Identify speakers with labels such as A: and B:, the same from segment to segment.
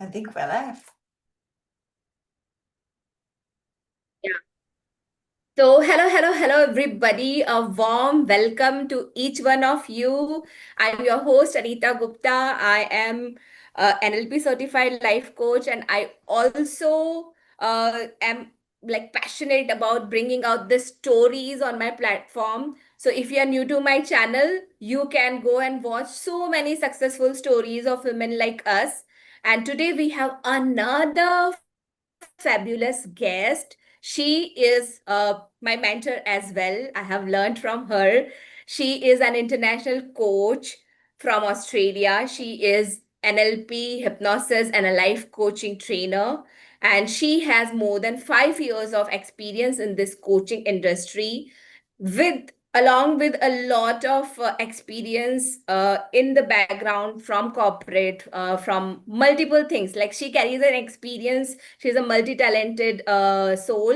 A: I think well,
B: Yeah. So, hello, everybody. A warm welcome to each one of you. I'm your host, Anita Gupta. I am a NLP certified life coach, and I also am like passionate about bringing out the stories on my platform. So, if you are new to my channel, you can go and watch so many successful stories of women like us. And today we have another fabulous guest. She is my mentor as well. I have learned from her. She is an international coach from Australia. She is NLP, hypnosis, and a life coaching trainer. And she has more than 5 years of experience in this coaching industry with along with a lot of experience in the background from corporate from multiple things, like she carries an experience. She's a multi-talented soul.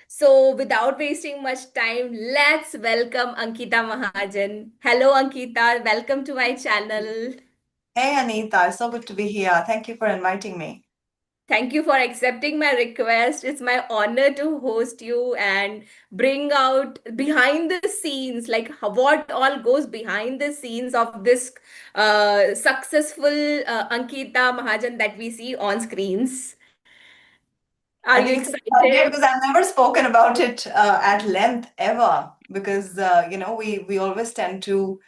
B: So without wasting much time, let's welcome Ankita Mahajan. Hello Ankita, welcome to my channel.
A: hey Anita, it's so good to be here. Thank you for inviting me.
B: Thank you for accepting my request. It's my honor to host you and bring out behind the scenes, like what all goes behind the scenes of this successful Ankita Mahajan that we see on screens. Are
A: I
B: you
A: think it's exciting
B: excited?
A: because I've never spoken about it at length ever because we always tend to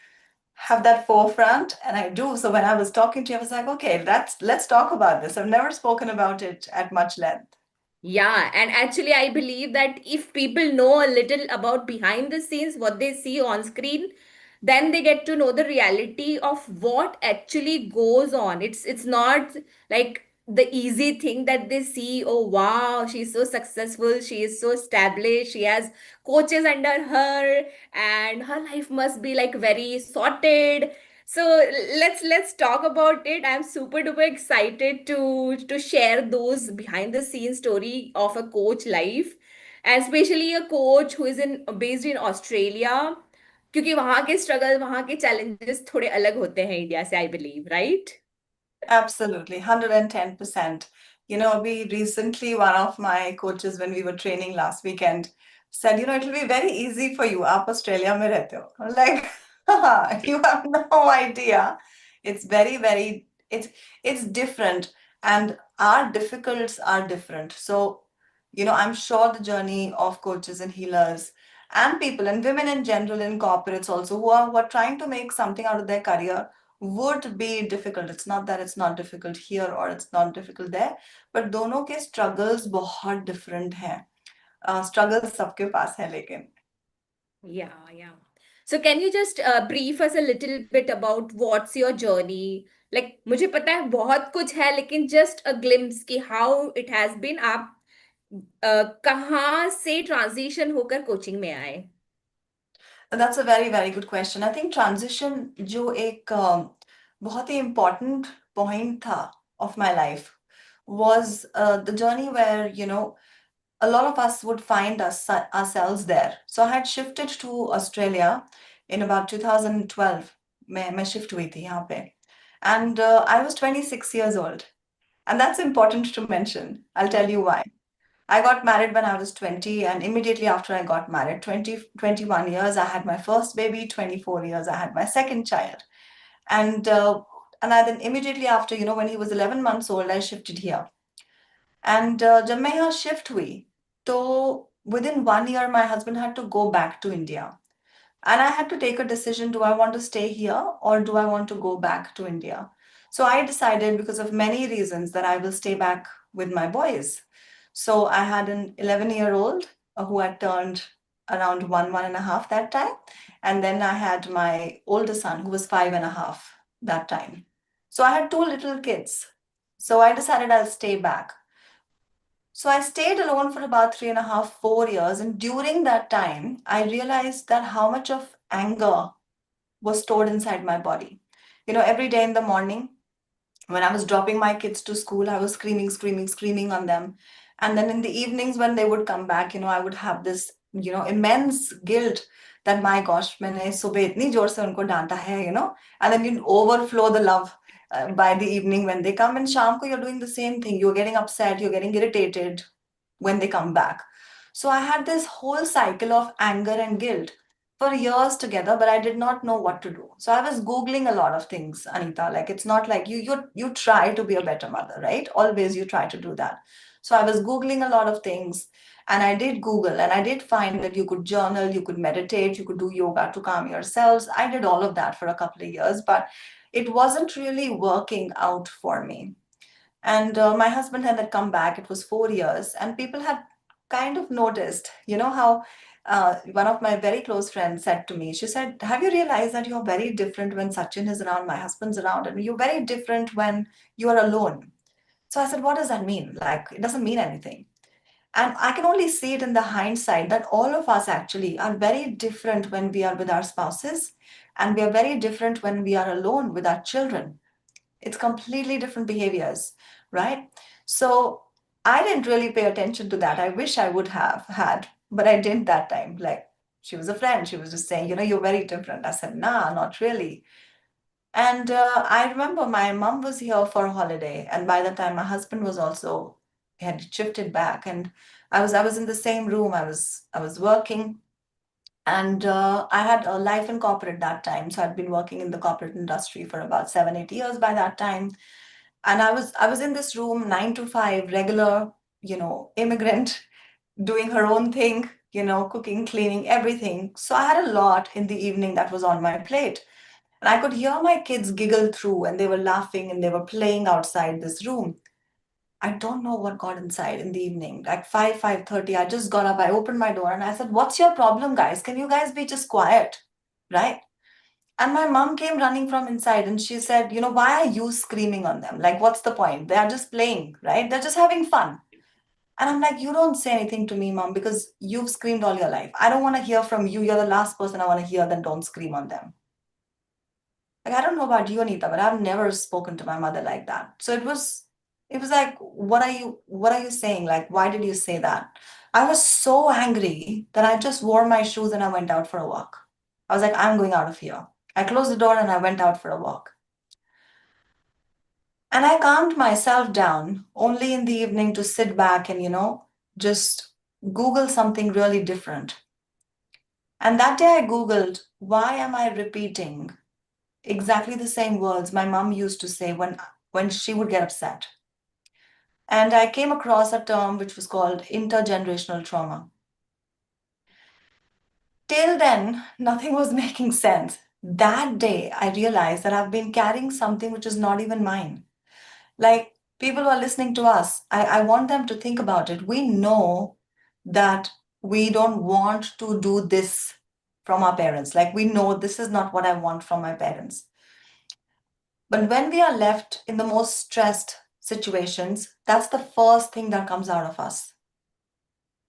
A: have that forefront, and I do. So when I was talking to you, I was like, okay, let's talk about this. I've never spoken about it at much length.
B: Yeah, and actually, I believe that if people know a little about behind the scenes, what they see on screen, then they get to know the reality of what actually goes on. It's not like the easy thing that they see. Oh wow, she's so successful, she is so established, she has coaches under her, and her life must be like very sorted. So let's talk about it. I'm super duper excited to share those behind the scenes story of a coach life, and especially a coach who is in based in Australia, क्योंकि वहाँ के struggle, वहाँ के challenges थोड़े अलग होते हैं India से, I believe, right?
A: Absolutely, 110%. We recently, one of my coaches, when we were training last weekend, said, it'll be very easy for you. Aap Australia mein rehte ho. I'm like, you have no idea. It's very, very, it's different, and our difficulties are different. So, I'm sure the journey of coaches and healers and people and women in general in corporates also who are trying to make something out of their career would be difficult. It's not that it's not difficult here or it's not difficult there, but दोनों के struggles बहुत different हैं. Struggles सबके पास है लेकिन.
B: Yeah. So can you just brief us a little bit about what's your journey? Like मुझे पता है बहुत कुछ है, लेकिन just a glimpse कि how it has been. आप कहाँ से ट्रांजिशन होकर कोचिंग में आए?
A: That's a very, very good question. I think transition जो एक बहुत ही important point था of my life was the journey where, a lot of us would find ourselves there. So I had shifted to Australia in about 2012. मैं shift हुई थी यहाँ पे. And I was 26 years old. And that's important to mention. I'll tell you why. I got married when I was 20, and immediately after I got married, 21 years, I had my first baby, 24 years, I had my second child. And I then immediately after, when he was 11 months old, I shifted here. And जब मैं यहाँ shift हुई, तो within 1 year, my husband had to go back to India. And I had to take a decision, do I want to stay here or do I want to go back to India? So I decided, because of many reasons, that I will stay back with my boys. So I had an 11-year-old who had turned around one and a half that time. And then I had my older son who was 5.5 that time. So I had two little kids. So I decided I'll stay back. So I stayed alone for about 3.5, 4 years. And during that time, I realized that how much of anger was stored inside my body. Every day in the morning, when I was dropping my kids to school, I was screaming, screaming, screaming on them. And then in the evenings when they would come back, I would have this, immense guilt that my gosh, मैंने सुबह इतनी जोर से उनको डांटा है, and then you overflow the love. by the evening when they come. And sham ko, you're doing the same thing. You're getting upset, you're getting irritated when they come back. So I had this whole cycle of anger and guilt for years together, but I did not know what to do. So I was Googling a lot of things, Anita. Like, it's not like you try to be a better mother, right? Always you try to do that. So I was Googling a lot of things, and I did Google, and I did find that you could journal, you could meditate, you could do yoga to calm yourselves. I did all of that for a couple of years, but it wasn't really working out for me. And my husband had come back. It was 4 years, and people had kind of noticed, how one of my very close friends said to me, she said, "Have you realized that you're very different when Sachin is around, my husband's around, and you're very different when you are alone?" So I said, "What does that mean? Like, it doesn't mean anything." And I can only see it in the hindsight that all of us actually are very different when we are with our spouses, and we are very different when we are alone with our children. It's completely different behaviors, right? So I didn't really pay attention to that. I wish I would have had, but I didn't that time. Like, she was a friend. She was just saying, "You're very different." I said, "Nah, not really." And I remember my mom was here for a holiday, and by the time my husband was also had shifted back, and I was in the same room. I was working, and I had a life in corporate that time. So I'd been working in the corporate industry for about 7, 8 years by that time. And I was in this room, 9 to 5, regular, immigrant, doing her own thing, cooking, cleaning, everything. So I had a lot in the evening that was on my plate. And I could hear my kids giggle through, and they were laughing and they were playing outside this room. I don't know what got inside in the evening, like 5:30. I just got up, I opened my door, and I said, "What's your problem, guys? Can you guys be just quiet?" Right? And my mom came running from inside, and she said, "Why are you screaming on them? Like, what's the point? They are just playing, right? They're just having fun." And I'm like, "You don't say anything to me, mom, because you've screamed all your life. I don't want to hear from you. You're the last person I want to hear, then don't scream on them." Like, I don't know about you, Anita, but I've never spoken to my mother like that. So it was like, what are you saying? Like, why did you say that? I was so angry that I just wore my shoes and I went out for a walk. I was like, "I'm going out of here." I closed the door and I went out for a walk. And I calmed myself down only in the evening to sit back and, just Google something really different. And that day I Googled, "Why am I repeating exactly the same words my mom used to say when she would get upset?" And I came across a term which was called intergenerational trauma. Till then, nothing was making sense. That day, I realized that I've been carrying something which is not even mine. Like, people who are listening to us, I want them to think about it. We know that we don't want to do this from our parents. Like, we know this is not what I want from my parents. But when we are left in the most stressed situations, that's the first thing that comes out of us,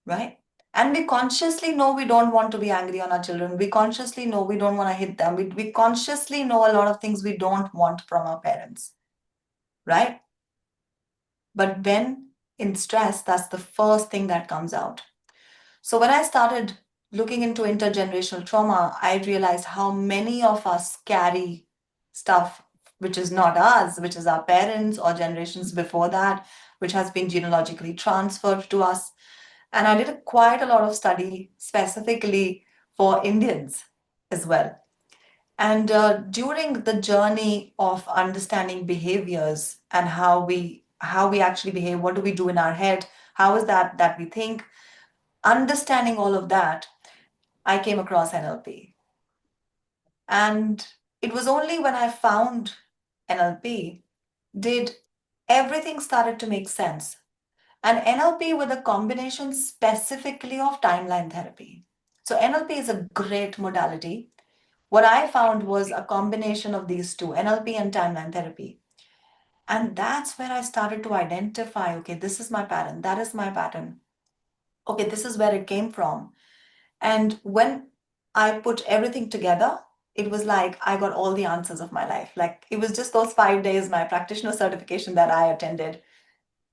A: right? And we consciously know we don't want to be angry on our children. We consciously know we don't want to hit them. We consciously know a lot of things we don't want from our parents, right? But when in stress, that's the first thing that comes out. So when I started looking into intergenerational trauma, I realized how many of us carry stuff which is not us, which is our parents or generations before that, which has been genealogically transferred to us. And I did quite a lot of study specifically for Indians as well. And during the journey of understanding behaviors and how we actually behave, what do we do in our head, how is that we think, understanding all of that, I came across NLP. And it was only when I found NLP did everything started to make sense. And NLP with a combination specifically of timeline therapy. So NLP is a great modality. What I found was a combination of these two, NLP and timeline therapy. And that's where I started to identify, okay, this is my pattern, that is my pattern. Okay, this is where it came from. And when I put everything together, it was like I got all the answers of my life. Like, it was just those 5 days, my practitioner certification that I attended,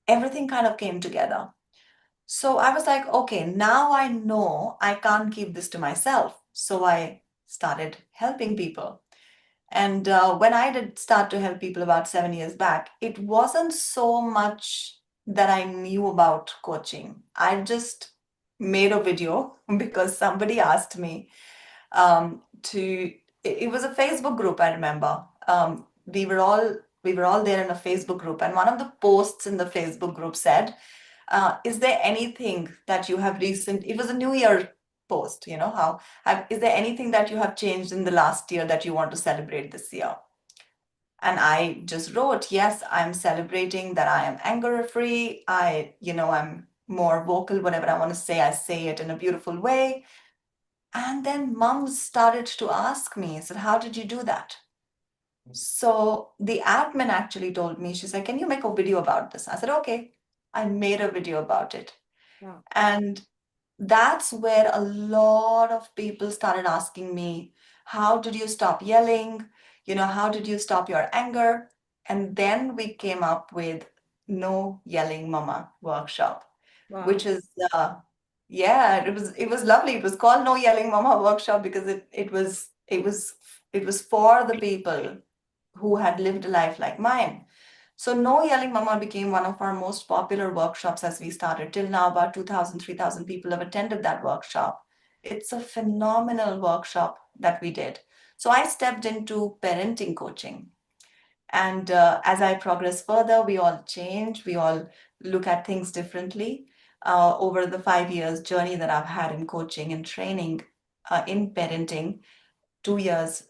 A: everything kind of came together. So I was like, okay, now I know I can't keep this to myself. So I started helping people. And when I did start to help people about 7 years back, it wasn't so much that I knew about coaching. I just made a video because somebody asked me to. It was a Facebook group, I remember. We were all there in a Facebook group, and one of the posts in the Facebook group said, "Is there anything that you have recent?" It was a New Year post. Is there anything that you have changed in the last year that you want to celebrate this year? And I just wrote, yes, I'm celebrating that I am anger free. I'm more vocal. Whatever I want to say, I say it in a beautiful way. And then moms started to ask me, said, how did you do that? So the admin actually told me, she said, can you make a video about this? I said, okay. I made a video about it.
B: Wow.
A: And that's where a lot of people started asking me, how did you stop yelling? How did you stop your anger? And then we came up with No Yelling Mama workshop, which
B: Wow.
A: is yeah, it was lovely. It was called No Yelling Mama workshop because it was for the people who had lived a life like mine. So No Yelling Mama became one of our most popular workshops as we started. Till now, about 2,000, 3,000 people have attended that workshop. It's a phenomenal workshop that we did. So I stepped into parenting coaching. And as I progress further, we all change, we all look at things differently. Over the 5 years journey that I've had in coaching and training in parenting, 2 years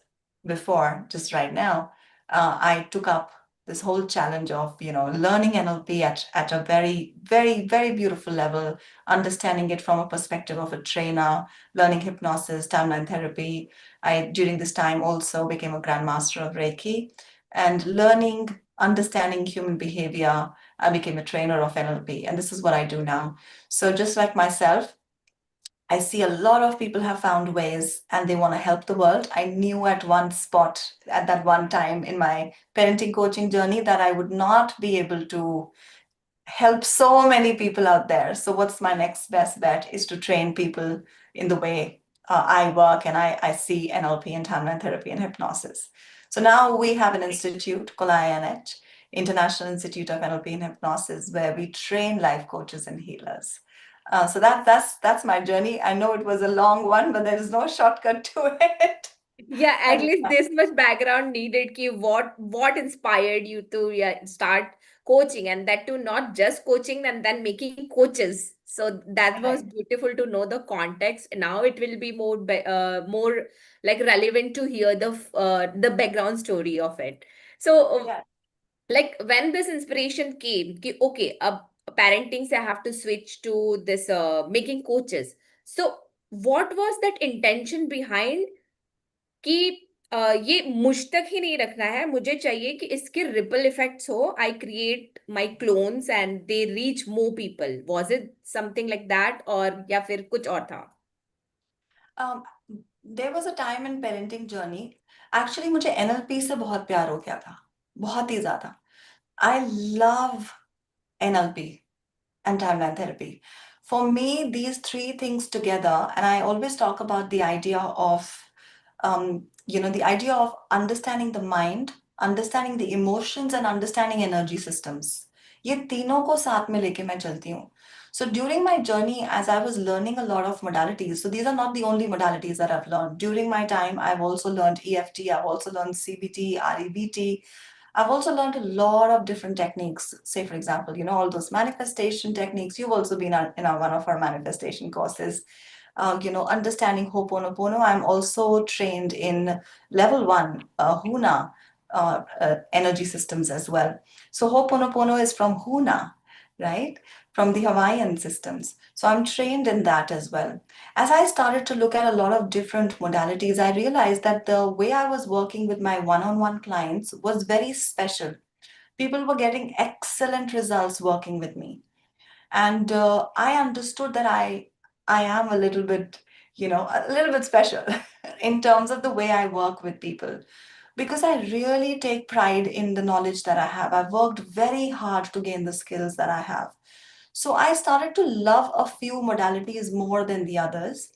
A: before, just right now, I took up this whole challenge of, learning NLP at a very, very, very beautiful level, understanding it from a perspective of a trainer, learning hypnosis, timeline therapy. I, during this time, also became a grandmaster of Reiki and learning, understanding human behavior. I became a trainer of NLP, and this is what I do now. So just like myself, I see a lot of people have found ways and they want to help the world. I knew at one spot, at that one time in my parenting coaching journey, that I would not be able to help so many people out there. So, what's my next best bet is to train people in the way I work and I see NLP and timeline therapy and hypnosis. So, now we have an institute called INH, International Institute of NLP and Hypnosis, where we train life coaches and healers. So that's my journey. I know it was a long one, but there is no shortcut to it.
B: Yeah, at
A: And
B: least this much background needed. Ki what inspired you to, yeah, start coaching, and that too not just coaching and then making coaches. So that was
A: right.
B: beautiful to know the context. Now it will be more like relevant to hear the background story of it. So
A: Yeah.
B: like when this inspiration came, ki, okay, parenting se I have to switch to this making coaches. So what was that intention behind कि ये मुझ तक ही नहीं रखना है, मुझे चाहिए कि इसके रिपल इफेक्ट्स हो, I create my clones and they reach more people, was it something like that और या फिर कुछ और था?
A: Um, there was a time in parenting journey. Actually, मुझे NLP से बहुत प्यार हो गया था, बहुत ही ज्यादा. I love NLP and timeline therapy. For me, these three things together, and I always talk about the idea of understanding the mind, understanding the emotions, and understanding energy systems. ये तीनों को साथ में लेके मैं चलती हूँ. So during my journey, as I was learning a lot of modalities, so these are not the only modalities that I've learned. During my time, I've also learned EFT, I've also learned CBT, REBT, I've also learned a lot of different techniques. Say, for example, all those manifestation techniques. You've also been in one of our manifestation courses. Understanding Ho'oponopono. I'm also trained in level one, Huna, energy systems as well. So Ho'oponopono is from Huna, right? From the Hawaiian systems. So I'm trained in that as well. As I started to look at a lot of different modalities, I realized that the way I was working with my one on one clients was very special. People were getting excellent results working with me. And I understood that I am a little bit special in terms of the way I work with people because I really take pride in the knowledge that I have. I've worked very hard to gain the skills that I have. So I started to love a few modalities more than the others.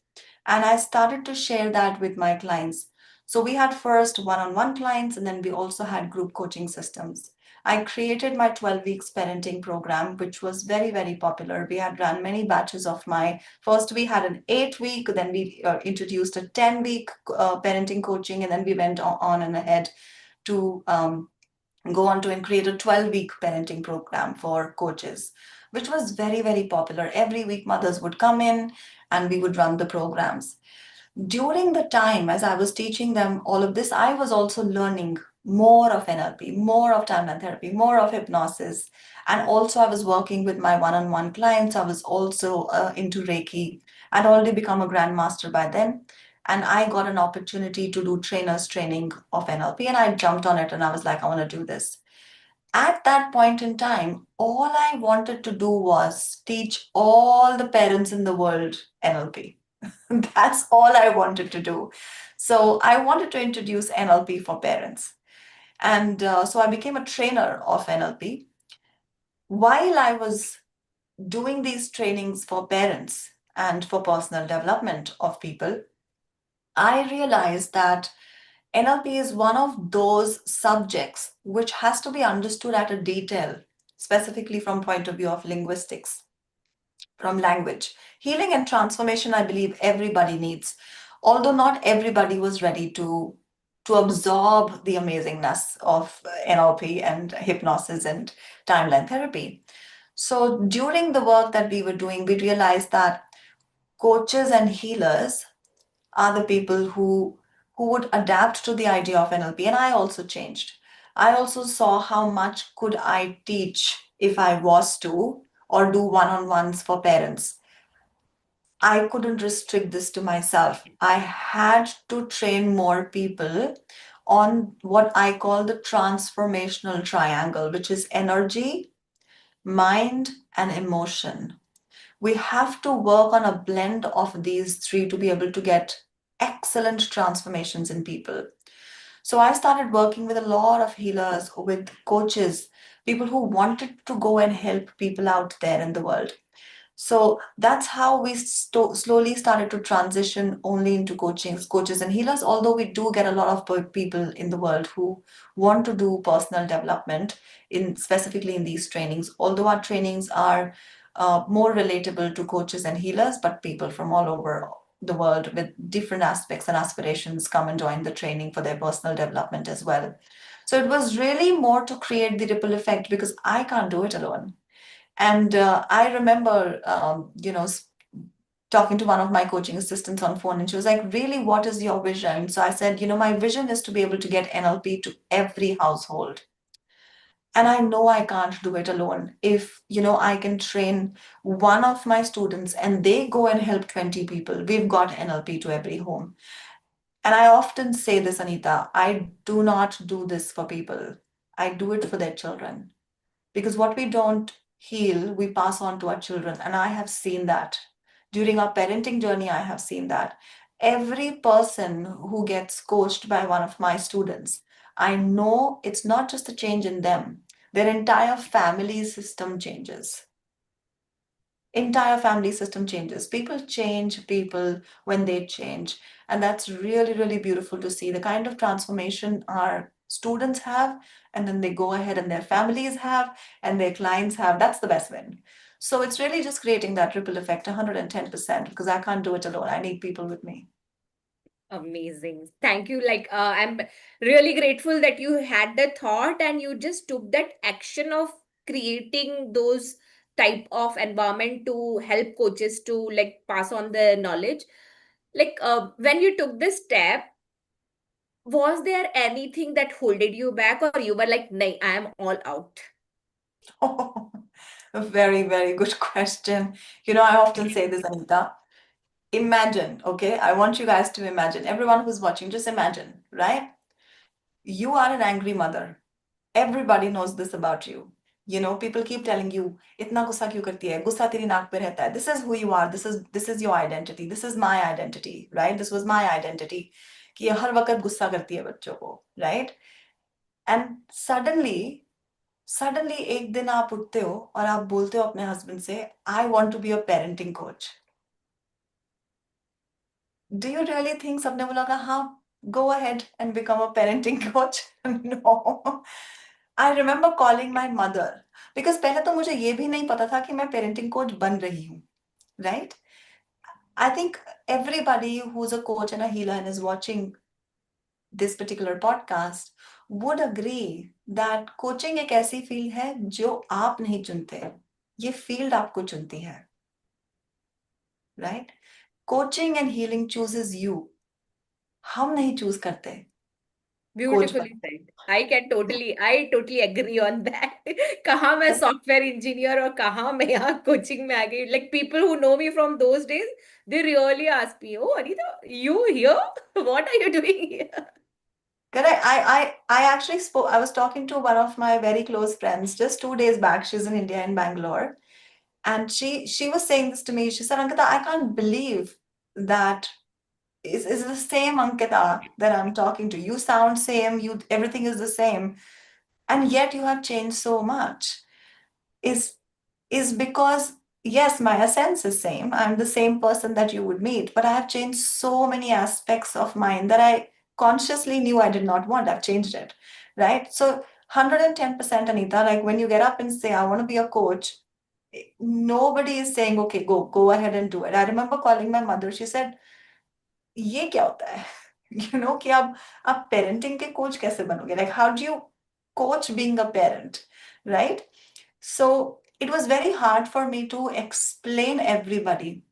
A: And I started to share that with my clients. So we had first one-on-one clients, and then we also had group coaching systems. I created my 12 weeks parenting program, which was very, very popular. We had run many batches of my first, we had an 8 week, then we introduced a 10-week parenting coaching, and then we went on and ahead to go on to and create a 12-week parenting program for coaches, which was very, very popular. Every week, mothers would come in and we would run the programs. During the time as I was teaching them all of this, I was also learning more of NLP, more of timeline therapy, more of hypnosis. And also, I was working with my one on one clients. I was also into Reiki. I'd already become a grandmaster by then. And I got an opportunity to do trainers training of NLP. And I jumped on it and I was like, I want to do this. At that point in time, all I wanted to do was teach all the parents in the world NLP. That's all I wanted to do. So I wanted to introduce NLP for parents. And so I became a trainer of NLP. While I was doing these trainings for parents and for personal development of people, I realized that NLP is one of those subjects which has to be understood at a detail, specifically from point of view of linguistics, from language. Healing and transformation, I believe everybody needs, although not everybody was ready to absorb the amazingness of NLP and hypnosis and timeline therapy. So during the work that we were doing, we realized that coaches and healers are the people who would adapt to the idea of NLP. And I also changed. I also saw how much could I teach if I was to, or do one-on-ones for parents. I couldn't restrict this to myself. I had to train more people on what I call the transformational triangle, which is energy, mind, and emotion. We have to work on a blend of these three to be able to get excellent transformations in people. So I started working with a lot of healers, with coaches, people who wanted to go and help people out there in the world. So that's how we slowly started to transition only into coaches and healers. Although we do get a lot of people in the world who want to do personal development in specifically in these trainings. Although our trainings are more relatable to coaches and healers, but people from all over the world with different aspects and aspirations come and join the training for their personal development as well. So it was really more to create the ripple effect because I can't do it alone. And I remember, talking to one of my coaching assistants on phone, and she was like, "Really, what is your vision?" So I said, "My vision is to be able to get NLP to every household." And I know I can't do it alone. If, I can train one of my students and they go and help 20 people, we've got NLP to every home. And I often say this, Anita, I do not do this for people. I do it for their children. Because what we don't heal, we pass on to our children. And I have seen that. During our parenting journey, I have seen that. Every person who gets coached by one of my students, I know it's not just a change in them, their entire family system changes. Entire family system changes. People change people when they change. And that's really, really beautiful to see the kind of transformation our students have, and then they go ahead and their families have, and their clients have. That's the best win. So it's really just creating that ripple effect 110% because I can't do it alone. I need people with me.
B: Amazing. Thank you. I'm really grateful that you had the thought and you just took that action of creating those type of environment to help coaches to like pass on the knowledge. When you took this step, was there anything that holded you back or you were like, "Nay, I am all out"?
A: A very, very good question. I often say this, Anita. Imagine, okay? I want you guys to imagine. Everyone who's watching, just imagine, right? You are an angry mother. Everybody knows this about you. People keep telling you, "इतना गुस्सा क्यों करती है? गुस्सा तेरी नाक पे रहता है." This is who you are. This is your identity. This is my identity, right? This was my identity. कि ये हर वक्त गुस्सा करती है बच्चों को, right? And suddenly एक दिन आप उठते हो और आप बोलते हो अपने हस्बैंड से, "I want to be a parenting coach." Do you really think सबने बोला हाँ go ahead and become a parenting coach. No. I remember calling my mother because पहले तो मुझे ये भी नहीं पता था कि मैं parenting coach बन रही हूँ, right? I think everybody who's a coach and a healer and is watching this particular podcast would agree that coaching एक ऐसी फील्ड है जो आप नहीं चुनते, ये फील्ड आपको चुनती है, right? Coaching and healing chooses you. हम नहीं चूज करते कोच
B: Beautifully
A: बन.
B: said. I totally agree on that. कहाँ मैं सॉफ्टवेयर इंजीनियर और कहाँ मैं यहाँ कोचिंग में आ गई. Like people who know me from those days, they really ask me, "Oh, Anita, you here? What are you doing here?"
A: Correct. I actually spoke. I was talking to one of my very close friends just 2 days back. She's in India in Bangalore, and she was saying this to me. She said, Ankita, I can't believe that is the same Ankita that I'm talking to. You sound same. You everything is the same, and yet you have changed so much. Is is because yes, my essence is same. I'm the same person that you would meet, but I have changed so many aspects of mine that I consciously knew I did not want. I've changed it, right? So 110% Anita, like when you get up and say, I want to be a coach, nobody is saying, okay, go ahead and do it. I remember calling my mother. She said, ये क्या होता है? You know, कि आप parenting के coach कैसे बनोगे? Like, how do you coach being a parent, right? So it was very hard for me to explain everybody.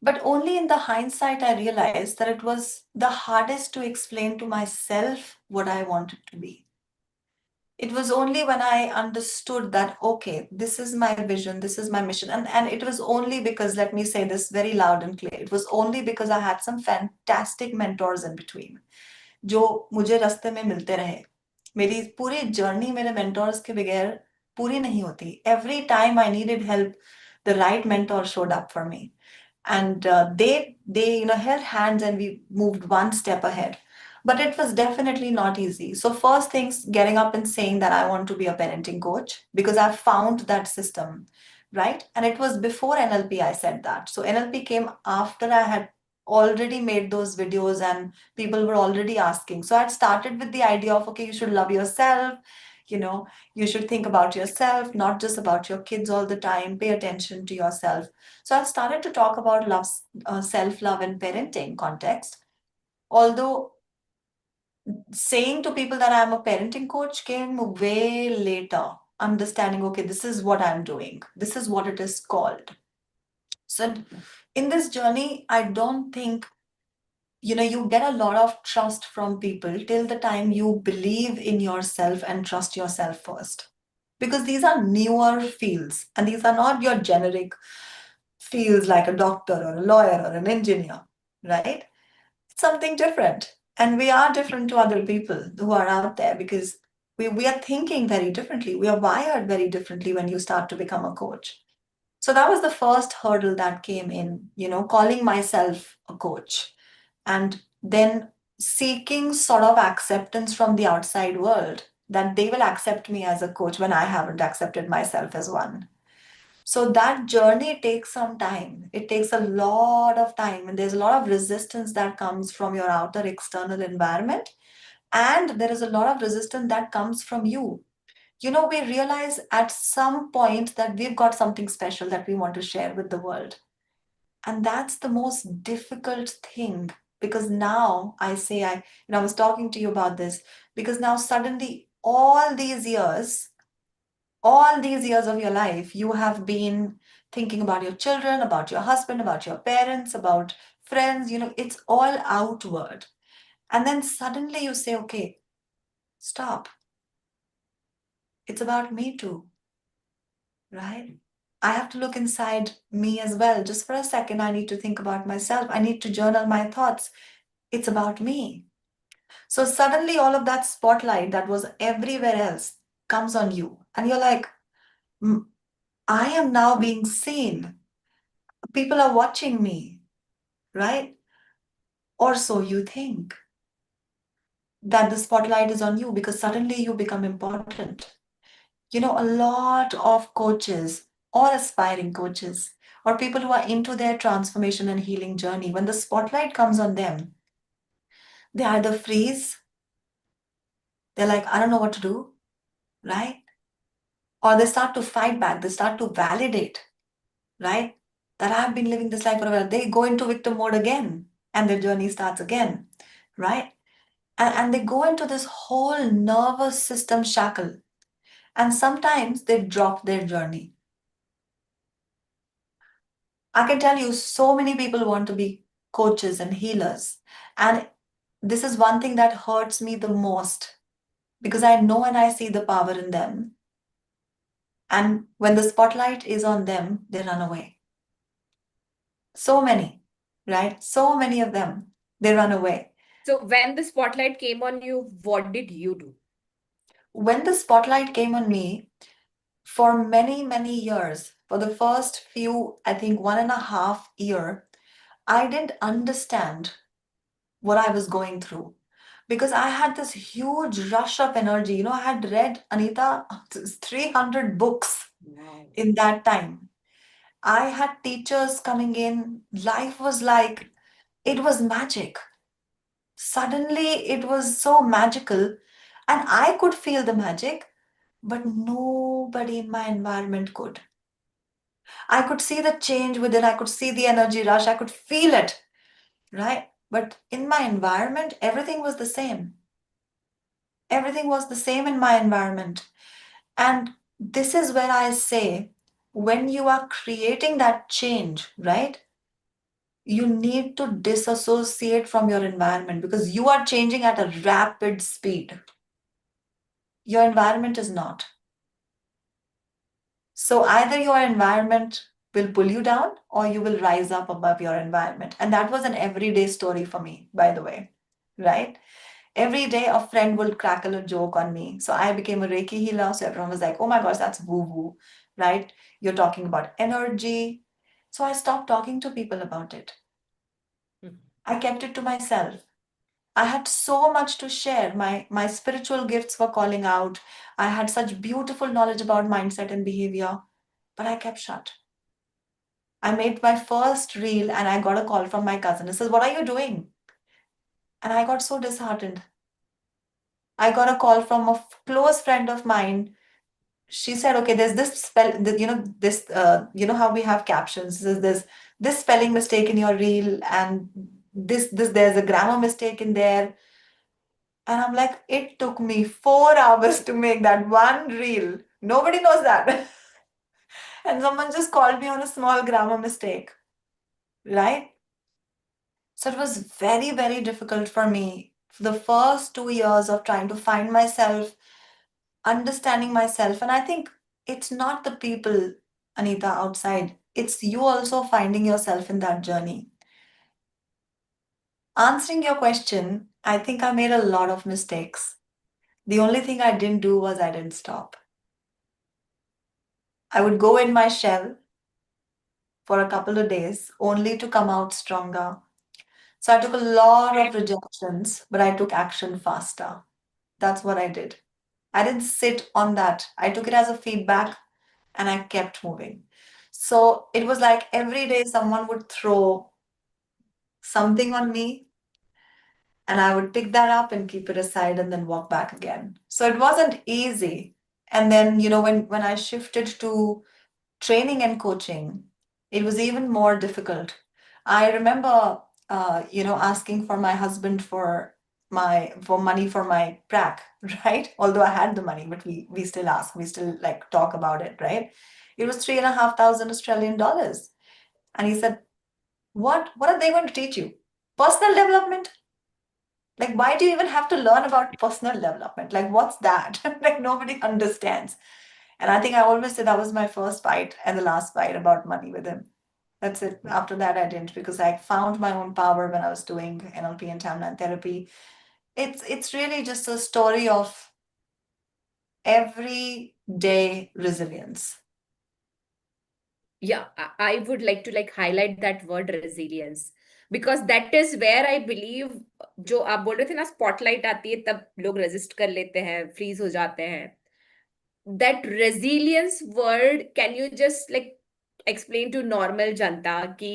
A: But only in the hindsight, I realized that it was the hardest to explain to myself what I wanted to be. It was only when I understood that, okay, this is my vision, this is my mission. And it was only because, let me say this very loud and clear, it was only because I had some fantastic mentors in between. जो मुझे रास्ते में मिलते रहे. मेरी पूरी journey मेरे mentors के बगैर पूरी नहीं होती. Every time I needed help, the right mentor showed up for me, and they held hands and we moved one step ahead. But it was definitely not easy. So first things, getting up and saying that I want to be a parenting coach because I found that system, right? And it was before NLP I said that. So NLP came after I had already made those videos and people were already asking. So I'd started with the idea of, okay, you should love yourself, you know, you should think about yourself, not just about your kids all the time. Pay attention to yourself. So I've started to talk about love, self-love and parenting context. Although saying to people that I'm a parenting coach came way later, understanding, okay, this is what I'm doing. This is what it is called. So in this journey, I don't think, you get a lot of trust from people till the time you believe in yourself and trust yourself first. Because these are newer fields and these are not your generic fields like a doctor or a lawyer or an engineer, right? It's something different. And we are different to other people who are out there because we are thinking very differently. We are wired very differently when you start to become a coach. So that was the first hurdle that came in, calling myself a coach and then seeking sort of acceptance from the outside world that they will accept me as a coach when I haven't accepted myself as one. So that journey takes some time. It takes a lot of time, and there's a lot of resistance that comes from your outer external environment. And there is a lot of resistance that comes from you. We realize at some point that we've got something special that we want to share with the world. And that's the most difficult thing because now I say, I was talking to you about this because now suddenly all these years of your life, you have been thinking about your children, about your husband, about your parents, about friends, it's all outward. And then suddenly you say, okay, stop. It's about me too, right? I have to look inside me as well. Just for a second, I need to think about myself. I need to journal my thoughts. It's about me. So suddenly, all of that spotlight that was everywhere else comes on you. And you're like, "Mm, I am now being seen. People are watching me, right? Or so you think that the spotlight is on you because suddenly you become important. A lot of coaches or aspiring coaches or people who are into their transformation and healing journey, when the spotlight comes on them, They either freeze, they're like, I don't know what to do, right? Or they start to fight back, they start to validate, right? That I've been living this life forever. They go into victim mode again and their journey starts again, right? And they go into this whole nervous system shackle. And sometimes they drop their journey. I can tell you, so many people want to be coaches and healers. And this is one thing that hurts me the most because I know and I see the power in them. And when the spotlight is on them, they run away. So many, right? So many of them, they run away.
B: So when the spotlight came on you, what did you do?
A: When the spotlight came on me, for many, many years, for the first few, I think 1.5 year, I didn't understand what I was going through because I had this huge rush of energy. You know, I had read, Anita, 300 books
B: Wow.
A: in that time. I had teachers coming in. Life was like, it was magic. Suddenly, it was so magical, and I could feel the magic, but nobody in my environment could. I could see the change within, I could see the energy rush, I could feel it, right? But in my environment, everything was the same. Everything was the same in my environment. And this is where I say, when you are creating that change, right? You need to disassociate from your environment because you are changing at a rapid speed. Your environment is not. So either your environment will pull you down or you will rise up above your environment. And that was an everyday story for me, by the way, right? Every day a friend would crackle a joke on me. So I became a Reiki healer. So everyone was like, oh my gosh, that's woo woo, right? You're talking about energy. So I stopped talking to people about it.
B: Mhm.
A: I kept it to myself. I had so much to share. My spiritual gifts were calling out. I had such beautiful knowledge about mindset and behavior, but I kept shut. I made my first reel and I got a call from my cousin. He says, what are you doing? And I got so disheartened. I got a call from a close friend of mine. She said, okay, there's this spell, this, how we have captions. This spelling mistake in your reel and there's a grammar mistake in there. And I'm like, it took me 4 hours to make that one reel. Nobody knows that. And someone just called me on a small grammar mistake, right? So it was very, very difficult for me for the first 2 years of trying to find myself, understanding myself. And I think it's not the people, Anita, outside, it's you also finding yourself in that journey. Answering your question, I think I made a lot of mistakes. The only thing I didn't do was I didn't stop. I would go in my shell for a couple of days only to come out stronger. So I took a lot of rejections, but I took action faster. That's what I did. I didn't sit on that. I took it as a feedback and I kept moving. So it was like every day someone would throw something on me and I would pick that up and keep it aside and then walk back again. So it wasn't easy. And then, when I shifted to training and coaching, it was even more difficult. I remember, asking for my husband for money for my prac, right? Although I had the money, but we still ask, we still like talk about it, right? It was 3,500 Australian dollars, and he said, "What are they going to teach you? Personal development? Like, why do you even have to learn about personal development? Like, what's that? Like, nobody understands." And I think I always say that was my first fight and the last fight about money with him. That's it. After that, I didn't because I found my own power when I was doing NLP and timeline therapy. It's really just a story of everyday resilience.
B: Yeah, I would like to like highlight that word resilience because that is where I believe जो आप बोल रहे थे ना spotlight आती है तब लोग रेजिस्ट कर लेते हैं फ्रीज हो जाते हैं that resilience word can you just like explain to normal जनता कि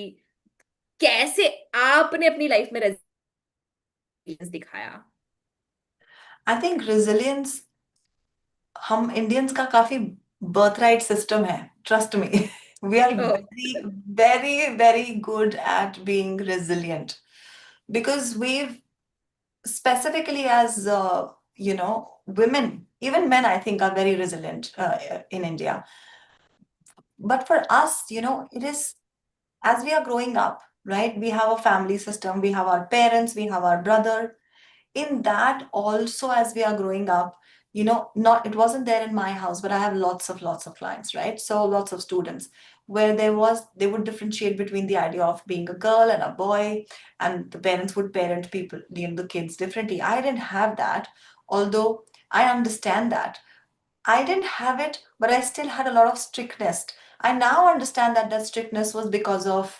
B: कैसे आपने अपनी लाइफ में दिखाया?
A: आई थिंक resilience हम इंडियंस का काफी बर्थराइट सिस्टम है, trust me. We are
B: Oh,
A: very very very good at being resilient because we've specifically as women, even men I think are very resilient in India. But for us, it is, as we are growing up, right? We have a family system, we have our parents, we have our brother. In that also, as we are growing up, not, it wasn't there in my house, but I have lots of clients, right? So lots of students where they would differentiate between the idea of being a girl and a boy, and the parents would parent people, the kids differently. I didn't have that, although I understand that. I didn't have it, but I still had a lot of strictness. I now understand that that strictness was because of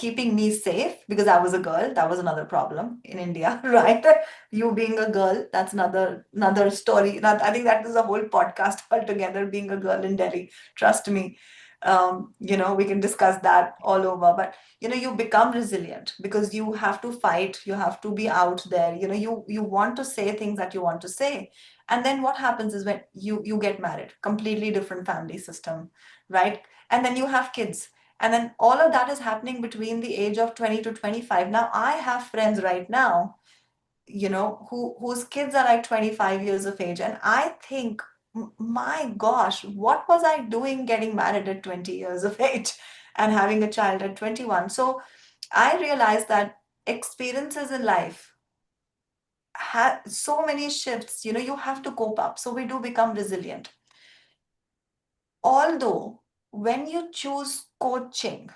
A: keeping me safe because I was a girl. That was another problem in India, right? You being a girl, that's another story. I think that is a whole podcast altogether. Being a girl in Delhi, trust me. We can discuss that all over. But you become resilient because you have to fight. You have to be out there. You want to say things that you want to say, and then what happens is when you get married, completely different family system, right? And then you have kids, and then all of that is happening between the age of 20 to 25. Now, I have friends right now, whose kids are like 25 years of age. And I think, my gosh, what was I doing getting married at 20 years of age and having a child at 21? So I realized that experiences in life have so many shifts, you have to cope up. So we do become resilient. Although, when you choose coaching,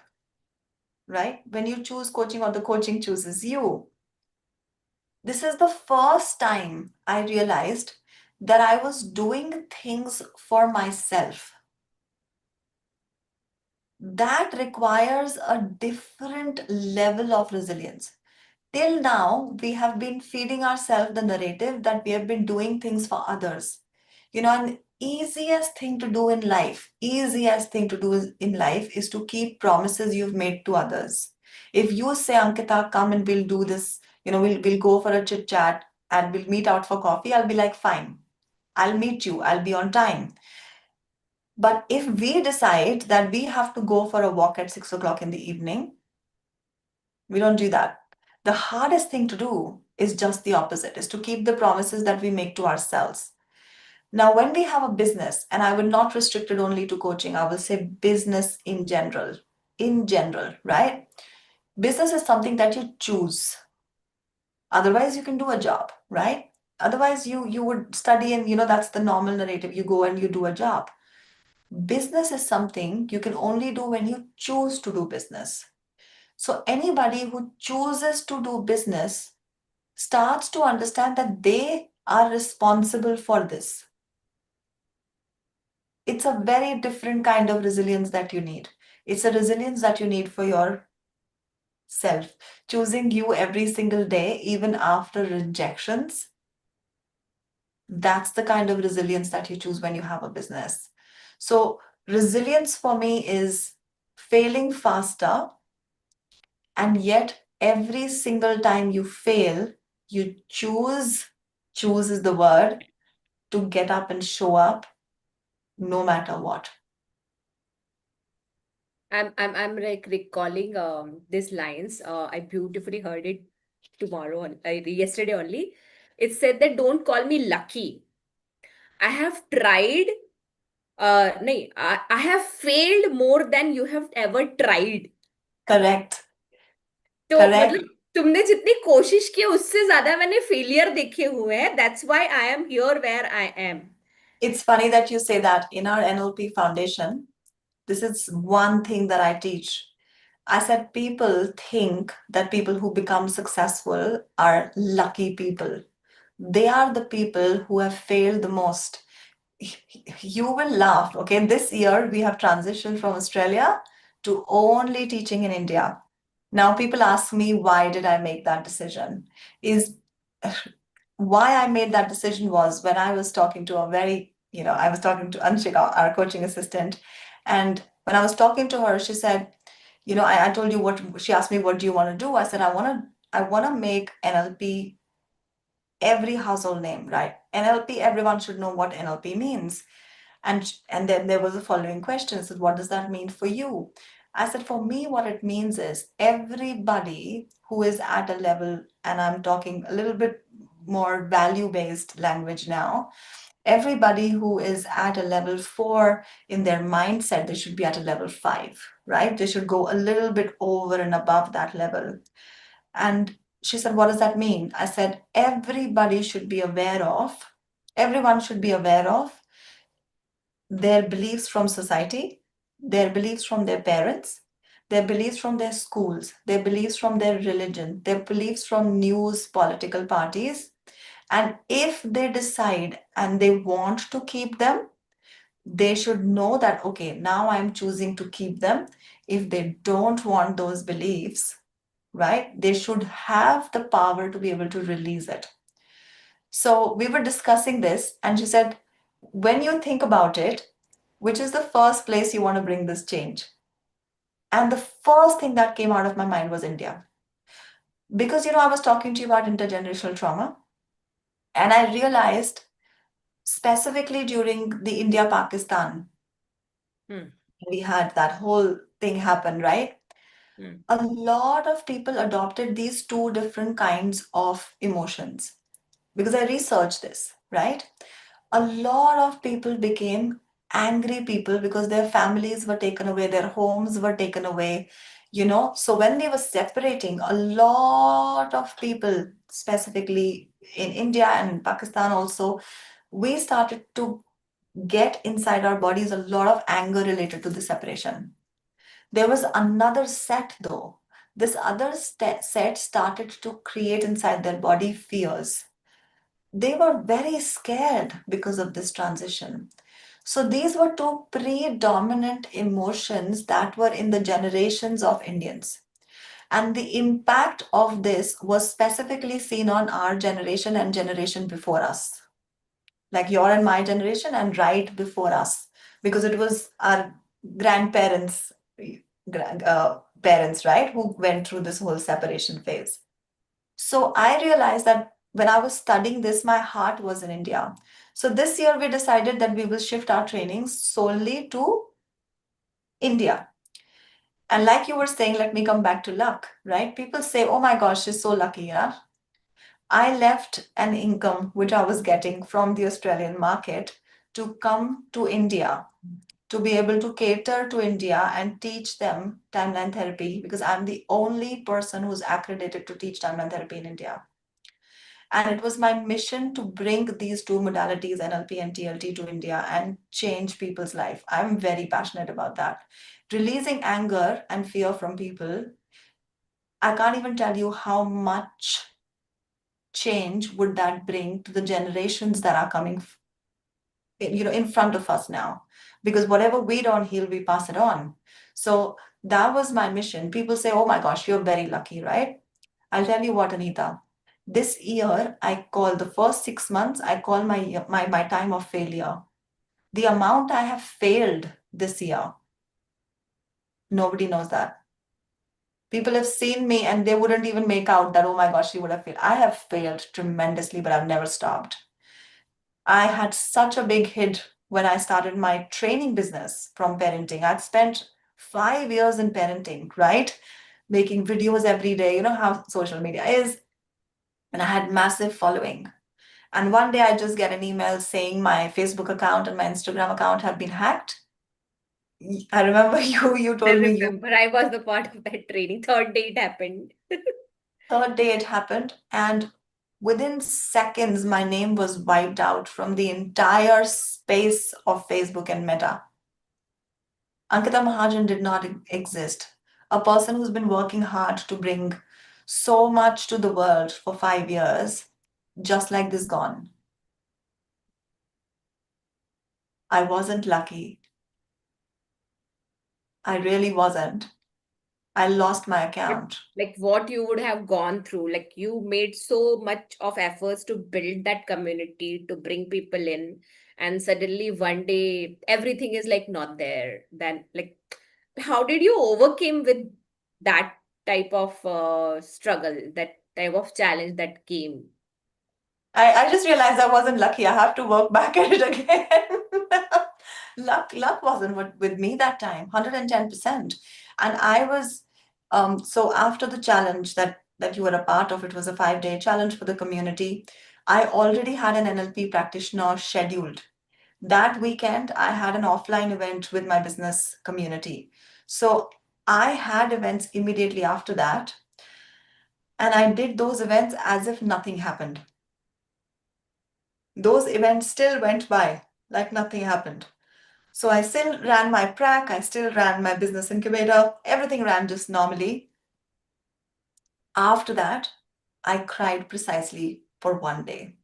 A: right? When you choose coaching or the coaching chooses you, this is the first time I realized that I was doing things for myself. That requires a different level of resilience. Till now, we have been feeding ourselves the narrative that we have been doing things for others. And easiest thing to do in life, easiest thing to do in life is to keep promises you've made to others. If you say, Ankita, come and we'll do this, we'll go for a chit chat and we'll meet out for coffee, I'll be like, fine, I'll meet you, I'll be on time. But if we decide that we have to go for a walk at 6 o'clock in the evening, we don't do that. The hardest thing to do is just the opposite, is to keep the promises that we make to ourselves. Now, when we have a business, and I would not restrict it only to coaching, I will say business in general, right? Business is something that you choose. Otherwise, you can do a job, right? Otherwise, you would study and that's the normal narrative. You go and you do a job. Business is something you can only do when you choose to do business. So anybody who chooses to do business starts to understand that they are responsible for this. It's a very different kind of resilience that you need. It's a resilience that you need for yourself. Choosing you every single day, even after rejections, that's the kind of resilience that you choose when you have a business. So, resilience for me is failing faster, and yet every single time you fail, you choose is the word, to get up and show up no matter what.
B: I'm like recalling these lines. I beautifully heard it yesterday only. It said that don't call me lucky. I have tried. No, I have failed more than you have ever tried.
A: Correct.
B: तो
A: Correct.
B: मतलब तुमने जितनी कोशिश की उससे ज्यादा मैंने failure देखे हुए हैं. That's why I am here where I am.
A: It's funny that you say that. In our NLP foundation, this is one thing that I teach. I said people think that people who become successful are lucky people. They are the people who have failed the most. You will laugh. Okay, this year we have transitioned from Australia to only teaching in India. Now people ask me, why did I make that decision? Is why I made that decision was when I was talking to I was talking to Anshika, our coaching assistant. And when I was talking to her, she said, I told you what, she asked me, what do you want to do? I said, I want to I want to make NLP every household name, right? NLP, everyone should know what NLP means. And then there was a following question. So what does that mean for you? I said, for me, what it means is everybody who is at a level, and I'm talking a little bit more value-based language now, everybody who is at a level 4 in their mindset, they should be at a level 5, right? They should go a little bit over and above that level. And she said, what does that mean? I said, everybody should be aware of, everyone should be aware of their beliefs from society, their beliefs from their parents, their beliefs from their schools, their beliefs from their religion, their beliefs from news, political parties. And if they decide and they want to keep them, they should know that, okay, now I'm choosing to keep them. If they don't want those beliefs, right, they should have the power to be able to release it. So we were discussing this, and she said, when you think about it, which is the first place you want to bring this change? And the first thing that came out of my mind was India. Because, I was talking to you about intergenerational trauma, and I realized specifically during the India Pakistan,
B: Hmm.
A: we had that whole thing happen, right?
B: Hmm.
A: A lot of people adopted these two different kinds of emotions because I researched this, right? A lot of people became angry people because their families were taken away, their homes were taken away, So when they were separating, a lot of people, specifically in India and in Pakistan also, we started to get inside our bodies a lot of anger related to the separation. There was another set though. This other set started to create inside their body fears. They were very scared because of this transition. So these were two predominant emotions that were in the generations of Indians. And the impact of this was specifically seen on our generation and generation before us, like your and my generation and right before us, because it was our grandparents, parents, right, who went through this whole separation phase. So I realized that when I was studying this, my heart was in India. So this year we decided that we will shift our trainings solely to India. And like you were saying, let me come back to luck, right? People say, oh my gosh, she's so lucky, yeah. I left an income which I was getting from the Australian market to come to India to be able to cater to India and teach them timeline therapy because I'm the only person who's accredited to teach timeline therapy in India. And it was my mission to bring these two modalities, NLP and TLT, to India and change people's life. I'm very passionate about that. Releasing anger and fear from people, I can't even tell you how much change would that bring to the generations that are coming in front of us now, because whatever we don't heal, we pass it on. So that was my mission. People say, oh my gosh, you're very lucky, right? I'll tell you what, Anita, this year I call the first 6 months, I call my time of failure. The amount I have failed this year, nobody knows that. People have seen me and they wouldn't even make out that, oh my gosh, she would have failed. I have failed tremendously, but I've never stopped. I had such a big hit when I started my training business from parenting. I'd spent 5 years in parenting, right? Making videos every day. You know how social media is. And I had massive following. And one day I just get an email saying my Facebook account and my Instagram account have been hacked. I remember you
B: I
A: told me you
B: remember I was the part of that training. Third day it happened.
A: third day it happened. And within seconds, my name was wiped out from the entire space of Facebook and Meta. Ankita Mahajan did not exist. A person who's been working hard to bring so much to the world for 5 years, just like this gone. I wasn't lucky. I really wasn't. I lost my
B: But
A: account.
B: like what you would have gone through, like you made so much of efforts to build that community, to bring people in, and suddenly one day everything is like not there. Then like how did you overcome with that type of struggle? That type of challenge that came?
A: I just realized I wasn't lucky. I have to work back at it again. Luck wasn't with me that time, 110%. And I was, so after the challenge that you were a part of, it was a 5-day challenge for the community. I already had an NLP practitioner scheduled. That weekend, I had an offline event with my business community. So I had events immediately after that, and I did those events as if nothing happened. Those events still went by like nothing happened. So I still ran my prac, I still ran my business incubator, everything ran just normally. After that, I cried precisely for one day.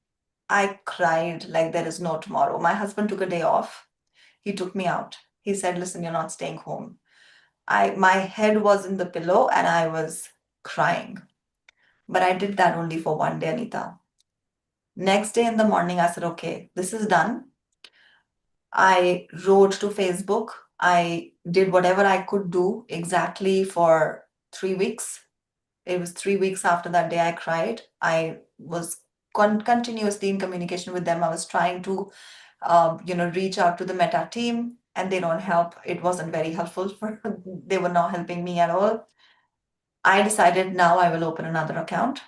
A: I cried like there is no tomorrow. My husband took a day off. He took me out. He said, "Listen, you're not staying home." My head was in the pillow and I was crying. But I did that only for one day, Anita. Next day in the morning, I said, "Okay, this is done." I wrote to Facebook. I did whatever I could do exactly for 3 weeks. It was 3 weeks after that day I cried. I was continuously in communication with them. I was trying to, reach out to the Meta team, and they don't help. It wasn't very helpful for. They were not helping me at all. I decided now I will open another account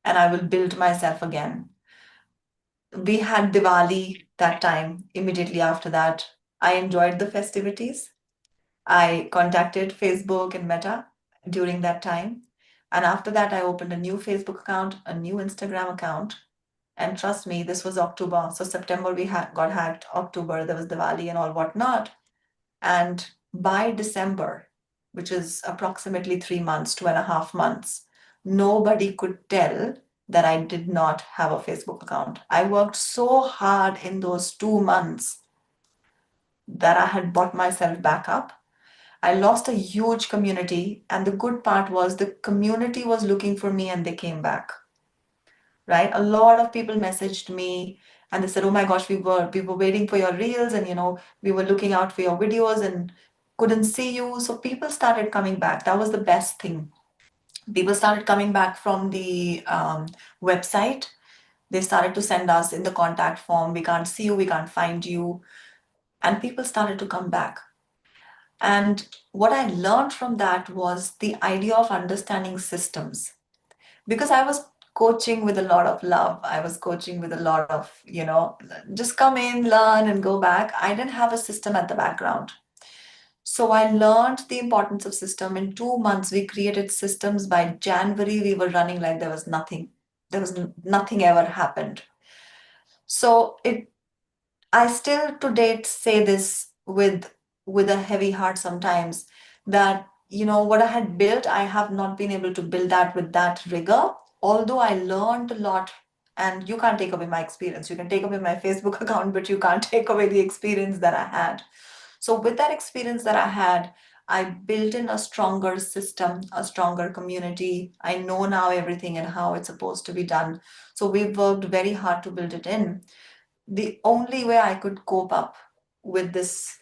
A: and I will build myself again. We had Diwali that time. Immediately after that, I enjoyed the festivities. I contacted Facebook and Meta during that time. And after that, I opened a new Facebook account, a new Instagram account. And trust me, this was October. So September, got hacked. October, there was Diwali and all whatnot. And by December, which is approximately 3 months, 2.5 months, nobody could tell that I did not have a Facebook account. I worked so hard in those 2 months that I had bought myself back up. I lost a huge community, and the good part was the community was looking for me and they came back, right? A lot of people messaged me and they said, "Oh my gosh, we were waiting for your reels, and we were looking out for your videos and couldn't see you." So people started coming back. That was the best thing. People started coming back from the website. They started to send us in the contact form, "We can't see you, we can't find you." And people started to come back. And what I learned from that was the idea of understanding systems. Because I was coaching with a lot of love, I was coaching with a lot of, just come in, learn, and go back. I didn't have a system at the background. So I learned the importance of system. In 2 months, we created systems. By January, we were running like there was nothing. There was nothing ever happened. So I still to date say this with a heavy heart sometimes, that what I had built, I have not been able to build that with that rigor. Although I learned a lot, and you can't take away my experience. You can take away my Facebook account, but you can't take away the experience that I had. So with that experience that I had, I built in a stronger system, a stronger community. I know now everything and how it's supposed to be done. So we've worked very hard to build it in. The only way I could cope up with this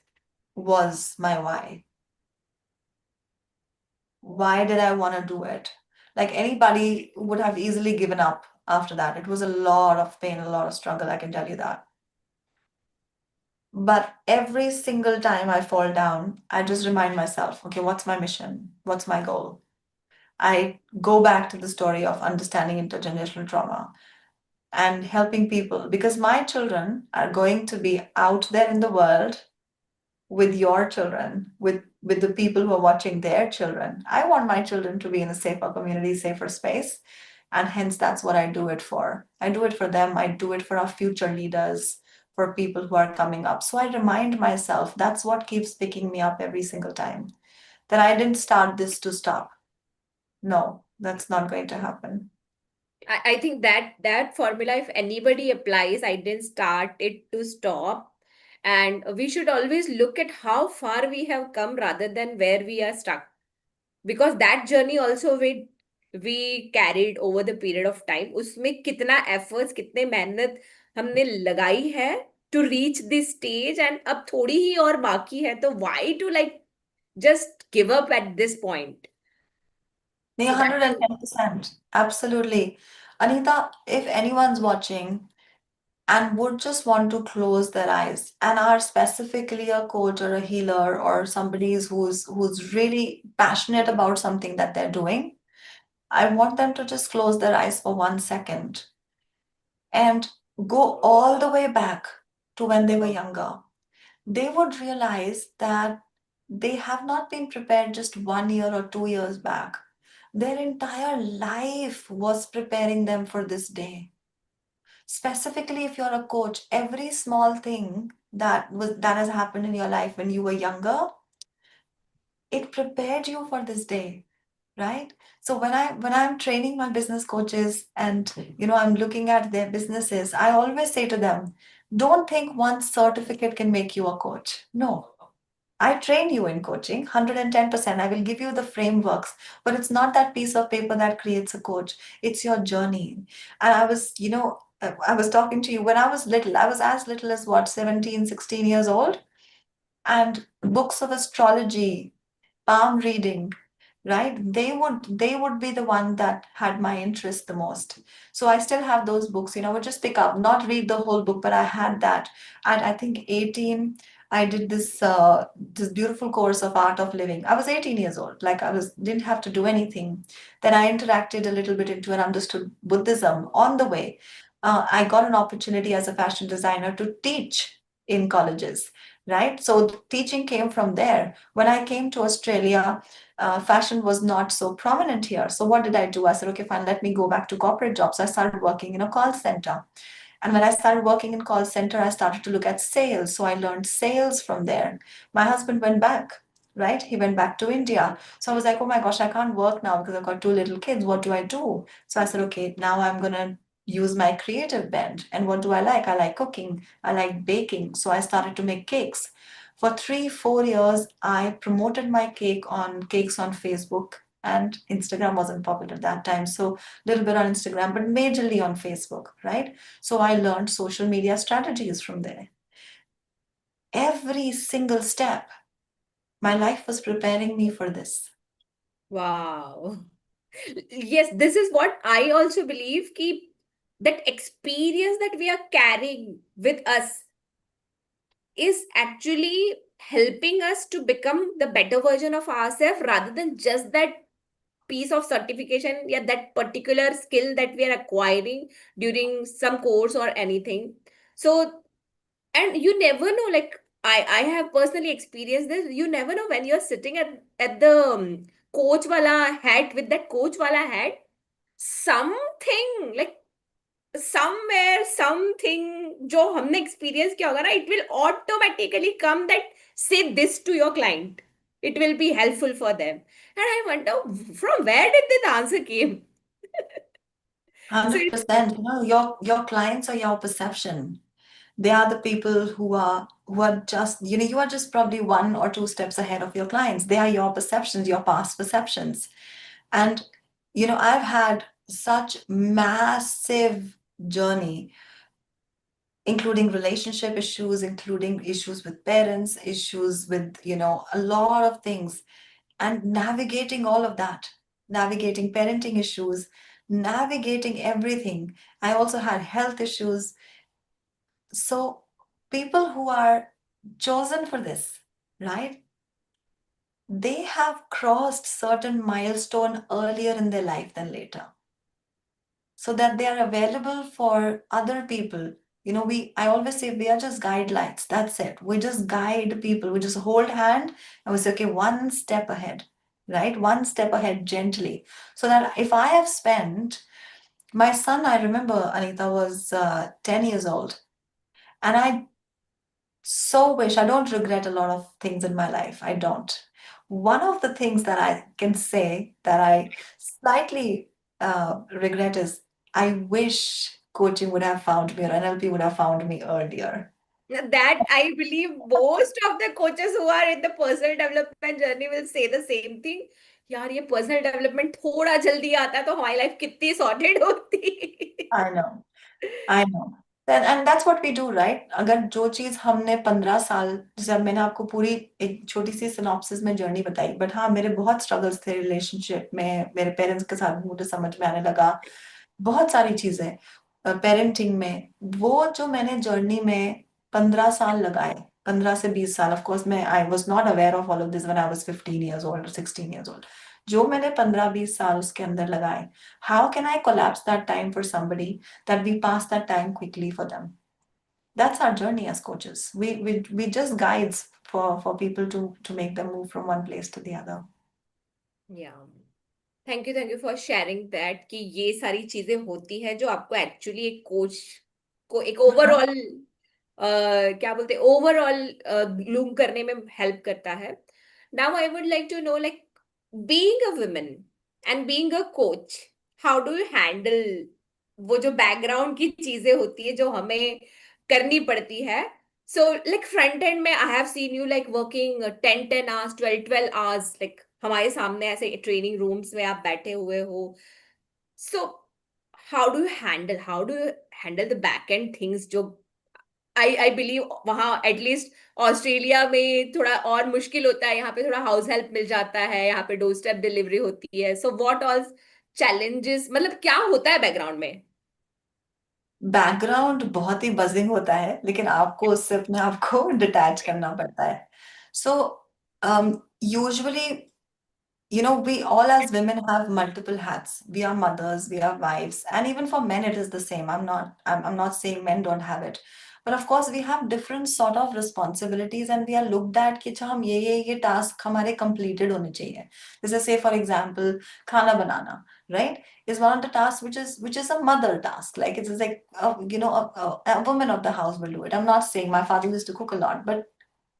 A: was my why. Why did I want to do it? Like anybody would have easily given up after that. It was a lot of pain, a lot of struggle, I can tell you that. But every single time I fall down, I just remind myself, okay, what's my mission? What's my goal? I go back to the story of understanding intergenerational trauma and helping people, because my children are going to be out there in the world with your children, with the people who are watching their children. I want my children to be in a safer community, safer space, and hence that's what I do it for. I do it for them. I do it for our future leaders, for people who are coming up. So I remind myself that's what keeps picking me up every single time, that I didn't start this to stop. No, that's not going to happen.
B: I think that formula, if anybody applies, I didn't start it to stop. And we should always look at how far we have come rather than where we are stuck. Because that journey also we carried over the period of time. उसमें कितना efforts, कितने मेहनत हमने लगाई है to reach this stage, and अब थोड़ी ही और बाकी है, तो why to like just give up at this point?
A: Yeah,
B: So that's a
A: 110%. Absolutely. Anita, if anyone's watching and would just want to close their eyes and are specifically a coach or a healer or somebody who's really passionate about something that they're doing, I want them to just close their eyes for 1 second and go all the way back to when they were younger. They would realize that they have not been prepared just 1 year or 2 years back. Their entire life was preparing them for this day. Specifically, if you're a coach, every small thing that has happened in your life when you were younger, it prepared you for this day, right? So when I'm training my business coaches and I'm looking at their businesses, I always say to them, don't think one certificate can make you a coach. No, I train you in coaching 110%. I will give you the frameworks, but it's not that piece of paper that creates a coach. It's your journey. And I was talking to you when I was little. I was as little as what, 17, 16 years old? And books of astrology, palm reading, right? They would be the one that had my interest the most. So I still have those books, would just pick up, not read the whole book, but I had that. At I think 18, I did this beautiful course of art of living. I was 18 years old, like I was didn't have to do anything. Then I interacted a little bit into and understood Buddhism on the way. I got an opportunity as a fashion designer to teach in colleges, right? So teaching came from there. When I came to Australia, fashion was not so prominent here. So what did I do? I said, okay, fine, let me go back to corporate jobs. I started working in a call center. And when I started working in call center, I started to look at sales. So I learned sales from there. My husband went back, right? He went back to India. So I was like, oh my gosh, I can't work now because I've got two little kids. What do I do? So I said, okay, now I'm gonna use my creative bent. And what do I like? I like cooking. I like baking. So I started to make cakes. For 3, 4 years, I promoted my cakes on Facebook, and Instagram wasn't popular at that time. So a little bit on Instagram, but majorly on Facebook, right? So I learned social media strategies from there. Every single step, my life was preparing me for this.
B: wow. Yes, this is what I also believe ki that experience that we are carrying with us is actually helping us to become the better version of ourselves rather than just that piece of certification, yeah, that particular skill that we are acquiring during some course or anything. So, and you never know, like I have personally experienced this. You never know when you're sitting at the coach wala hat with that coach wala hat, something like somewhere something जो हमने experience किया होगा ना, it will automatically come that say this to your client, it will be helpful for them. And I wonder from where did this answer came. So it,
A: 100%. Your clients are your perception. They are the people who are just, you are just probably 1 or 2 steps ahead of your clients. They are your perceptions, your past perceptions. And I've had such massive journey, including relationship issues, including issues with parents, issues with, a lot of things, and navigating all of that, navigating parenting issues, navigating everything. I also had health issues. So people who are chosen for this, right? They have crossed certain milestone earlier in their life than later, so that they are available for other people. I always say we are just guidelines. That's it. We just guide people. We just hold hand and we say, okay, one step ahead, right? One step ahead gently. So that if I have spent, my son, I remember Anita was 10 years old, and I so wish, I don't regret a lot of things in my life. I don't. One of the things that I can say that I slightly regret is I wish coaching would have found me or NLP would have found me earlier.
B: that I believe most of the coaches who are in the personal development journey will say the same thing. यार ये personal development थोड़ा जल्दी आता तो हमारी life कितनी sorted होती.
A: I know. I know. And that's what we do right. अगर जो चीज हमने 15 साल, जैसे अब मैंने आपको पूरी एक छोटी सी सिनॉप्सिस में जर्नी बताई, बट हाँ मेरे बहुत स्ट्रगल्स थे रिलेशनशिप में, मेरे पेरेंट्स के साथ भी मुझे समझ में आने लगा बहुत सारी चीजें पेरेंटिंग में। वो जो मैंने जर्नी में 15 साल लगाए, 15 से 20 साल, ऑफ कोर्स मैं I was not aware of all of this when I was 15 years old और 16 ईयर्स ओल्ड। जो मैंने 15-20 साल उसके अंदर लगाए, how can I collapse that time for somebody, that we pass that time quickly for them? That's our journey as coaches. We just guides for people to make them move from one place to the other.
B: या thank you for sharing that कि ये सारी चीजें होती है जो आपको actually एक कोच को एक ओवरऑल क्या बोलते हैं ओवरऑल ग्लूम करने में हेल्प करता है. Now I would like to know like being a woman and being a coach, how do you handle वो जो बैकग्राउंड की चीजें होती है जो हमें करनी पड़ती है. So, like front end में I have seen you like working 10 hours, 12 hours, like हमारे सामने ऐसे ट्रेनिंग रूम्स में आप बैठे हुए हो. So, how do you handle the back end things जो I believe वहाँ एटलीस्ट ऑस्ट्रेलिया में थोड़ा और मुश्किल होता है, यहाँ पे थोड़ा हाउस हेल्प मिल जाता है, यहाँ पे डोर स्टेप डिलीवरी होती है. सो व्हाट ऑल चैलेंजेस, मतलब क्या होता है बैकग्राउंड में?
A: बैकग्राउंड बहुत ही बजिंग होता है, लेकिन आपको उससे अपने आप को डिटैच करना पड़ता है। So usually, you know, we all as women have multiple hats. We are mothers, we are wives, and even for men it is the same. I'm not saying men don't have it, but of course we have different sort of responsibilities, and we are looked at कि अच्छा हम ये task हमारे completed होने चाहिए. जैसे say for example खाना बनाना, right, is one of the tasks which is a mother task. Like it's like you know, a woman of the house will do it. I'm not saying my father used to cook a lot, but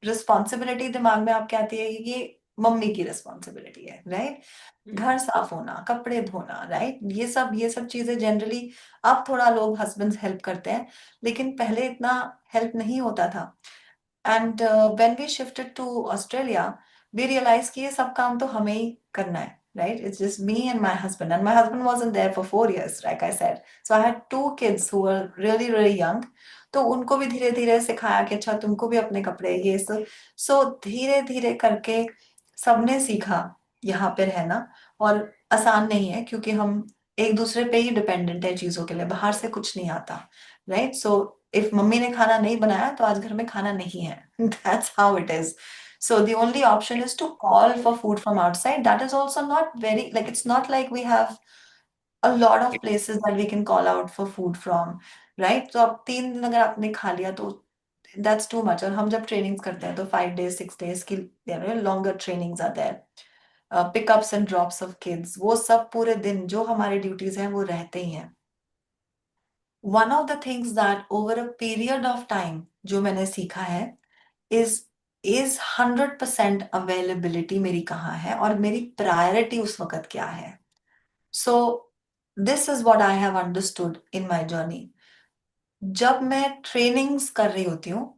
A: responsibility दिमाग में आपके आती है, ये mummy की responsibility है, right. घर साफ होना, कपड़े धोना, राइट, ये सब चीजें जनरली, अब थोड़ा लोग हस्बैंड्स हेल्प करते हैं, लेकिन पहले इतना हेल्प नहीं होता था। And when we shifted to Australia, we realize कि ये सब काम तो हमें ही करना है, right. It's just me and my husband wasn't there for 4 years, like I said. So I had 2 kids who were really really young। तो उनको भी धीरे धीरे सिखाया कि अच्छा तुमको भी अपने कपड़े ये सब। सो धीरे धीरे करके सबने सीखा यहाँ पे रहना। और आसान नहीं है, क्योंकि हम एक दूसरे पे ही डिपेंडेंट है चीजों के लिए, बाहर से कुछ नहीं आता, राइट। सो इफ मम्मी ने खाना नहीं बनाया तो आज घर में खाना नहीं है। That's how it is. So the only option is to call for food from outside. That is also not very, like, it's not like we have a lot of places that we can call out for food from, right? तो अब 3 दिन अगर आपने खा लिया तो that's too much। और हम जब ट्रेनिंग्स करते हैं तो 5 days 6 days की longer trainings are there। Pickups and drops of kids, वो सब पूरे दिन जो हमारे ड्यूटीज हैं वो रहते ही हैं। One of the things that over a period of time जो मैंने सीखा है इज इज 100% अवेलेबिलिटी मेरी कहाँ है और मेरी प्रायोरिटी उस वक्त क्या है। So this is what I have understood in my journey. जब मैं ट्रेनिंग्स कर रही होती हूँ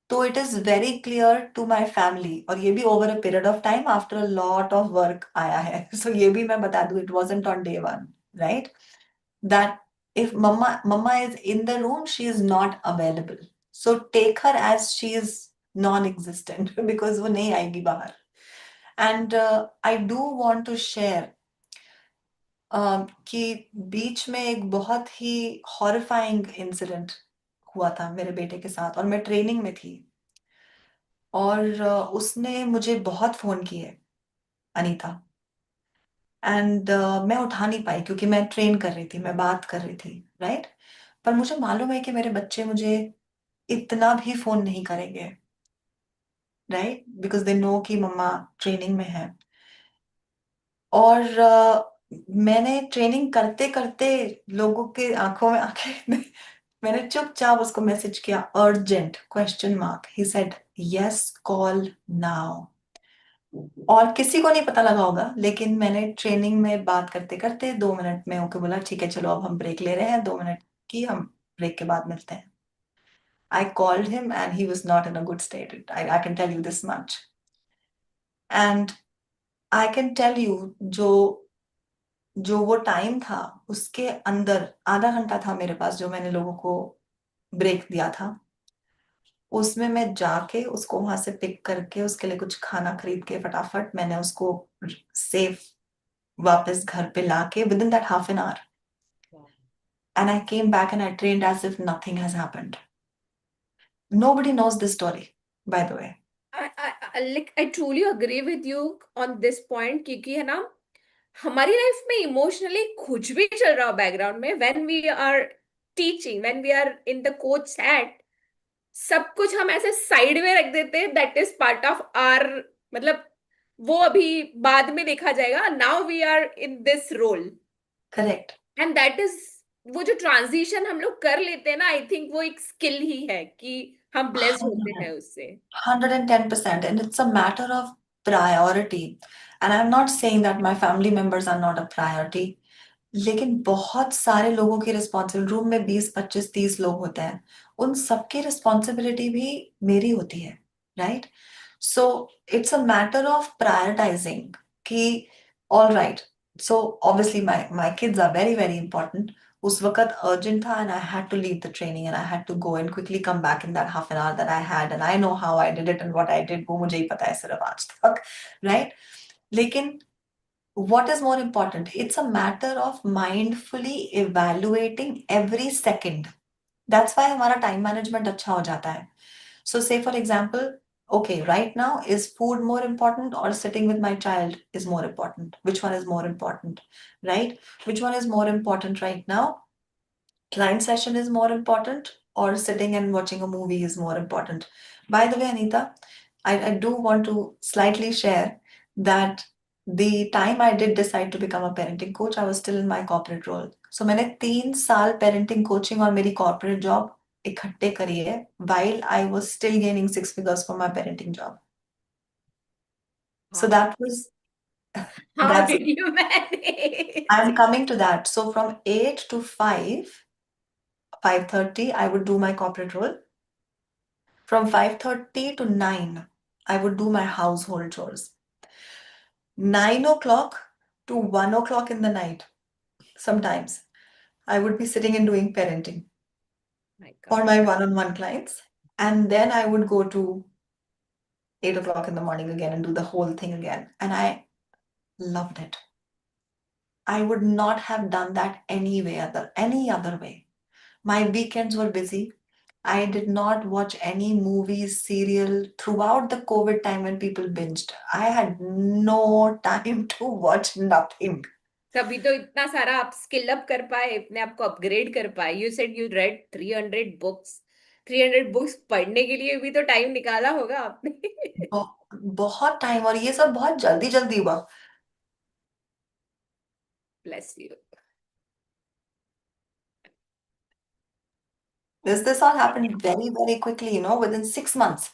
A: तो it is very clear to my family, और ये भी over a period of time after a lot of work आया है। सो ये भी मैं बता दूं, it wasn't on day one, right, that if mama is in the room, she is not available, so take her as she is non-existent because वो नहीं आएगी बाहर। and I do want to share कि बीच में एक बहुत ही horrifying incident हुआ था मेरे बेटे के साथ, और मैं ट्रेनिंग में थी। और उसने मुझे बहुत फोन किए, अनीता। एंड मैं उठा नहीं पाई क्योंकि मैं ट्रेन कर रही थी, मैं बात कर रही थी, राइट। पर मुझे मालूम है कि मेरे बच्चे मुझे इतना भी फोन नहीं करेंगे, राइट, बिकॉज दे नो कि मम्मा ट्रेनिंग में है। और मैंने ट्रेनिंग करते करते लोगों के आंखों में आंखें मैंने चुपचाप उसको मैसेज किया, urgent question mark. He said yes, call now. और किसी को नहीं पता लगा होगा, लेकिन मैंने ट्रेनिंग में बात करते करते 2 मिनट में ओके बोला, ठीक है चलो अब हम ब्रेक ले रहे हैं, 2 मिनट की, हम ब्रेक के बाद मिलते हैं। I called him and he was not in a good state, I can tell you this much. And I can tell you, जो जो वो टाइम था, उसके अंदर आधा घंटा था मेरे पास जो मैंने लोगों को ब्रेक दिया था, उसमें मैं जाके उसको वहां से पिक करके उसके लिए कुछ खाना खरीद के फटाफट मैंने उसको सेफ वापस घर पे लाके within that half an hour, and I came back and I trained as if nothing has happened. Nobody knows this story, by the way.
B: I truly agree with you on this point, क्योंकि है ना, हमारी life में emotionally कुछ भी चल रहा हो बैकग्राउंड में, when we are teaching, when we are in the coach set, सब कुछ हम ऐसे साइड में रख देते हैं, that is part of our, मतलब वो अभी बाद में देखा जाएगा, now we are in this role.
A: Correct.
B: And that is, वो जो ट्रांजिशन हम लोग कर लेते हैं ना, आई थिंक वो एक स्किल ही है कि हम ब्लेस्ड होते हैं
A: 100,
B: उससे.
A: 110%. And it's a matter of priority. And I'm not saying that my family members are not a priority. लेकिन बहुत सारे लोगों की रिस्पॉन्सिबिलिटी, रूम में 20 25 30 लोग होते हैं, उन सबकी रिस्पॉन्सिबिलिटी भी मेरी होती है, right? So it's a matter of prioritizing कि all right, so obviously my my kids are very very important. उस वक्त अर्जेंट था and I had to leave the training and I had to go and quickly come back in that half an hour that I had, and I know how I did it and what I did, वो मुझे ही पता है सिर्फ आज तक, right? लेकिन what is more important? It's a matter of mindfully evaluating every second. That's why हमारा time management अच्छा हो जाता है. So say for example, okay, right now is food more important or sitting with my child is more important? Which one is more important, right? Which one is more important right now? Client session is more important or sitting and watching a movie is more important? By the way, Anita, I do want to slightly share that the time I did decide to become a parenting coach, I was still in my corporate role. So मैंने 3 साल parenting coaching और मेरी corporate job इकट्ठे करी है while I was still gaining 6 figures for my parenting job. So
B: How?
A: that was
B: How
A: that's
B: did you manage?
A: I'm coming to that. So from 8 to 5, 5:30, I would do my corporate role. From 5:30 to 9, I would do my household chores. 9 o'clock to 1 o'clock in the night, sometimes, I would be sitting and doing parenting
B: My
A: for
B: God.
A: my one-on-one clients. And then I would go to 8 o'clock in the morning again and do the whole thing again. And I loved it. I would not have done that any other way. My weekends were busy. I did not watch any movies, serial throughout the COVID time when people binged. I had no time to watch nothing.
B: तभी तो इतना सारा आप skill up कर पाए, अपने आप को अपग्रेड कर पाए. You said you read 300 books. 300 books पढ़ने के लिए भी तो टाइम निकाला होगा आपने.
A: बहुत टाइम, और ये सब बहुत जल्दी जल्दी हुआ.
B: Bless you.
A: This all happened very, very quickly, within 6 months.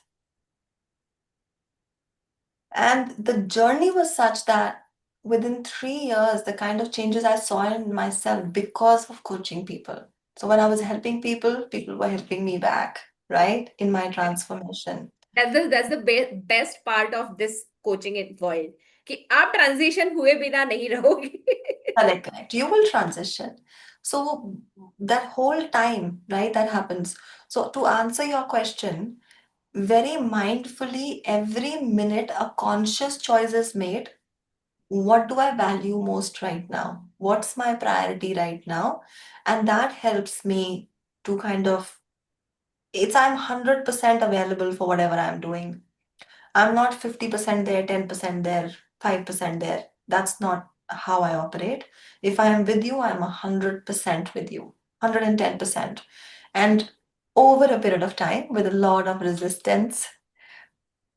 A: And the journey was such that within 3 years, the kind of changes I saw in myself because of coaching people. So when I was helping people, people were helping me back, right? In my transformation.
B: That's the best part of this coaching world, कि आप transition हुए बिना नहीं रहोगे.
A: Correct, correct. You will transition. So that whole time, right, that happens. So to answer your question, very mindfully, every minute, a conscious choice is made. What do I value most right now? What's my priority right now? And that helps me to kind of, I'm 100% available for whatever I'm doing. I'm not 50% there, 10% there, 5% there. That's not how I operate. If I am with you, I'm 100% with you, 110%. And over a period of time, with a lot of resistance,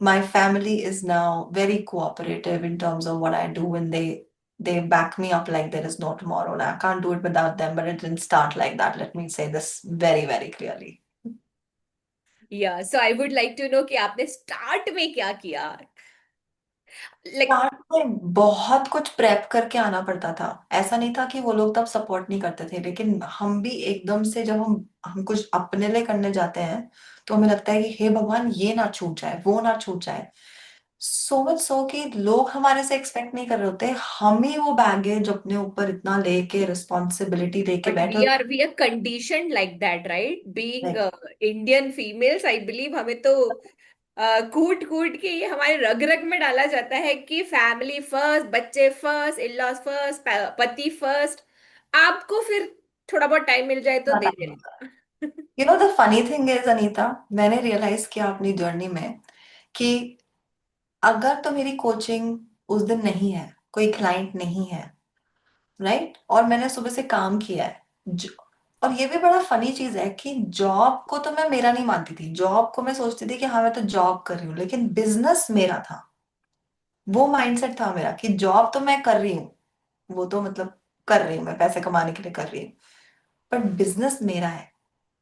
A: my family is now very cooperative in terms of what I do, and they back me up like there is no tomorrow. And I can't do it without them, but it didn't start like that. Let me say this very, very clearly.
B: या so I would like to know कि आपने start में क्या किया, like.
A: Start में बहुत कुछ prep करके आना पड़ता था. ऐसा नहीं था कि वो लोग तब सपोर्ट नहीं करते थे, लेकिन हम भी एकदम से जब हम कुछ अपने लिए करने जाते हैं, तो हमें लगता है कि हे भगवान, ये ना छूट जाए, वो ना छूट जाए. सो मच सो कि लोग हमारे से एक्सपेक्ट नहीं कर रहे होते, हम ही वो बैगेज अपने ऊपर इतना लेके रिस्पॉन्सिबिलिटी लेके
B: बट
A: बैठे
B: वी
A: होते
B: are we are conditioned like that, right? Being
A: हैं।
B: इंडियन फीमेल्स, आई बिलीव हमें तो कूट कूट के ये हमारे रग रग में डाला जाता है कि फैमिली फर्स्ट, बच्चे फर्स्ट, इन लॉज फर्स्ट, पति फर्स्ट। आपको फिर थोड़ा बहुत टाइम मिल जाए तो दे
A: पता नहीं।
B: देना।
A: You know the funny thing is Anita, मैंने रियलाइज किया अपनी जर्नी में कि अगर तो मेरी कोचिंग उस दिन नहीं है, कोई क्लाइंट नहीं है, राइट, और मैंने सुबह से काम किया है, और ये भी बड़ा फनी चीज है कि जॉब को तो मैं मेरा नहीं मानती थी, जॉब को मैं सोचती थी कि हाँ मैं तो जॉब कर रही हूँ, लेकिन बिजनेस मेरा था। वो माइंडसेट था मेरा कि जॉब तो मैं कर रही हूँ, वो तो मतलब कर रही हूँ, मैं पैसे कमाने के लिए कर रही हूँ, बट बिजनेस मेरा है,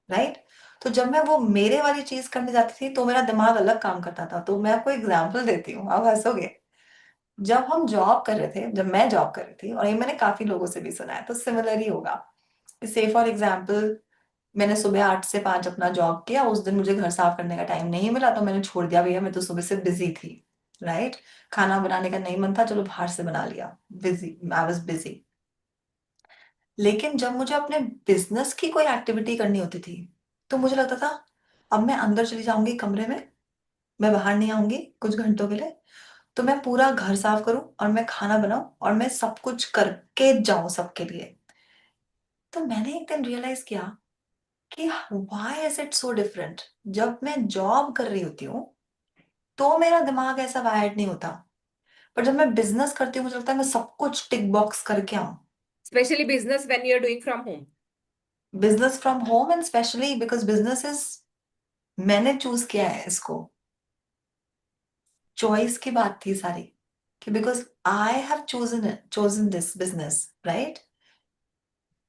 A: राइट। तो जब मैं वो मेरे वाली चीज करने जाती थी तो मेरा दिमाग अलग काम करता था। तो मैं आपको एग्जांपल देती हूँ, आप हंसोगे। जब हम जॉब कर रहे थे, जब मैं जॉब कर रही थी, और ये मैंने काफी लोगों से भी सुना है तो सिमिलर ही होगा, से फॉर एग्जाम्पल मैंने सुबह 8 से 5 अपना जॉब किया, उस दिन मुझे घर साफ करने का टाइम नहीं मिला तो मैंने छोड़ दिया, भैया मैं तो सुबह से बिजी थी, राइट। खाना बनाने का नहीं मन था, चलो बाहर से बना लिया, बिजी, आई वॉज बिजी। लेकिन जब मुझे अपने बिजनेस की कोई एक्टिविटी करनी होती थी तो मुझे लगता था अब मैं अंदर चली जाऊंगी कमरे में, मैं बाहर नहीं आऊंगी कुछ घंटों के लिए, तो मैं पूरा घर साफ करूं और मैं खाना बनाऊं और मैं सब कुछ करके जाऊं सबके लिए। तो मैंने एक दिन रियलाइज किया कि why is it so different. जब मैं जॉब कर रही होती हूँ तो मेरा दिमाग ऐसा वायर्ड नहीं होता, पर जब मैं बिजनेस करती हूँ मुझे लगता है मैं सब कुछ टिक बॉक्स करके आऊं।
B: Specially business when you are doing from home.
A: Business from home and specially because business is, मैंने चूज किया है इसको, चॉइस की बात थी सारी, कि because I have chosen this business, right.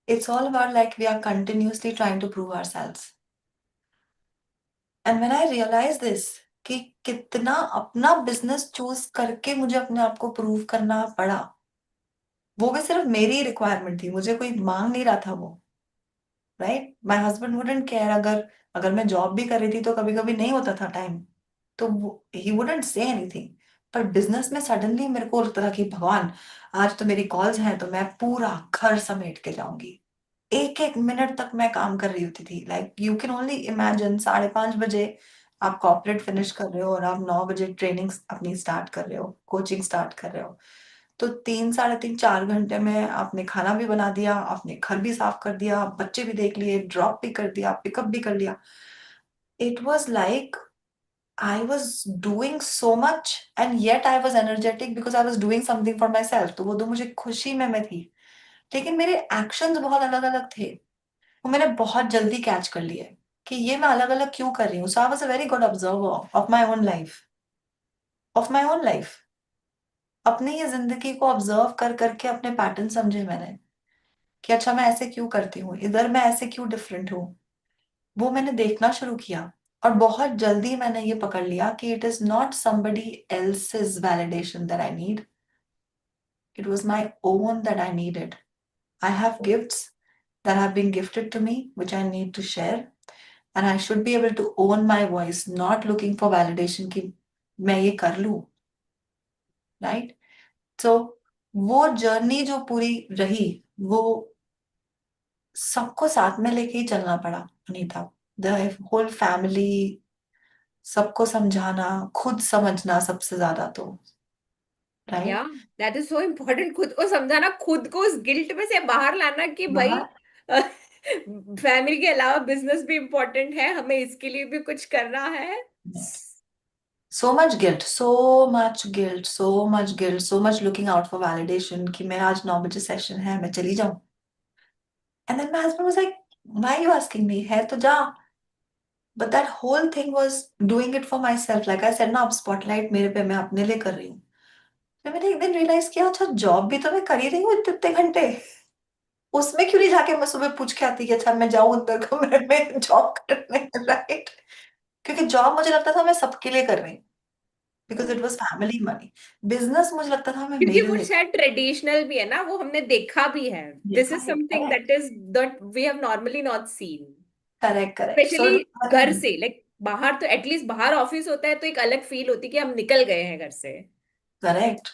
A: It's all about like we are continuously trying to prove ourselves, and when I realise this कि कितना अपना बिजनेस चूज करके मुझे अपने आप को प्रूव करना पड़ा, वो भी सिर्फ मेरी रिक्वायरमेंट थी, मुझे कोई मांग नहीं रहा था वो, right. My husband wouldn't care, अगर अगर मैं जॉब भी कर रही थी तो कभी कभी नहीं होता था टाइम, तो ही वुडंट से एनीथिंग। पर बिजनेस में सडनली मेरे को लगता था कि भगवान, आज तो मेरी कॉल्स हैं तो मैं पूरा घर समेट के जाऊंगी, एक एक मिनट तक मैं काम कर रही होती थी। Like you can only imagine, 5:30 बजे आप कॉर्पोरेट फिनिश कर रहे हो और आप 9 बजे ट्रेनिंग अपनी स्टार्ट कर रहे हो, कोचिंग स्टार्ट कर रहे हो, तो 3, साढ़े 3, 4 घंटे में आपने खाना भी बना दिया, आपने घर भी साफ कर दिया, बच्चे भी देख लिए, ड्रॉप भी कर दिया, पिकअप भी कर लिया। It was like I was doing so much and yet I was energetic because I was doing something for my self. तो वो तो मुझे खुशी में मैं थी, लेकिन मेरे एक्शंस बहुत अलग अलग थे। वो मैंने बहुत जल्दी कैच कर लिए कि ये मैं अलग अलग क्यों कर रही हूँ। So I was a very good observer of my own life, of my own life. अपनी ये जिंदगी को ऑब्जर्व कर करके अपने पैटर्न समझे मैंने, कि अच्छा मैं ऐसे क्यों करती हूँ, इधर मैं ऐसे क्यों डिफरेंट हूँ। वो मैंने देखना शुरू किया, और बहुत जल्दी मैंने ये पकड़ लिया कि it is not somebody else's validation that I need, it was my own that I needed. I have gifts that have been gifted to me which I need to share, and I should be able to own my voice, not looking for validation कि मैं ये कर लूँ, right. सो वो journey जो पूरी रही, वो सबको साथ में लेके ही चलना पड़ा अनीता, द होल फैमिली, सबको समझाना, खुद समझना सबसे ज्यादा तो,
B: या
A: right.
B: That is so important, खुद को समझाना, खुद को उस गिल्ट में से बाहर लाना कि भाई
A: बाहर,
B: फैमिली के अलावा बिजनेस भी इम्पोर्टेंट है, हमें इसके लिए भी कुछ करना है।
A: So much guilt, so much guilt, so much guilt, so much looking out for validation कि मैं आज 9 बजे सेशन है मैं चली जाऊं। And then my husband was like, why you asking me, है तो जा। But that whole thing was doing it for myself, like I said ना, अब स्पॉटलाइट मेरे पे, मैं अपने लिए कर रही हूँ। फिर मैंने एक दिन रियलाइज किया, अच्छा जॉब भी तो मैं कर ही रही हूँ इतने इतने घंटे, उसमें क्यों नहीं जाके मैं सुबह पूछ के आती कि अच्छा मैं जाऊं अंदर कमरे में जॉब करने, राइट। क्योंकि जॉब मुझे लगता था मैं सबके लिए कर रही हूँ, because it was family money. Business मुझे लगता था मैं
B: क्योंकि
A: मेरे
B: वो
A: लिए,
B: शायद ट्रेडिशनल भी है ना, वो हमने देखा भी है। दिस
A: देखा
B: इज
A: है,
B: something
A: correct,
B: that we have normally not seen,
A: correct correct. So
B: specially घर से, लाइक बाहर तो एटलीस्ट बाहर ऑफिस होता है तो एक अलग फील होती है कि हम निकल गए हैं घर से।
A: Correct.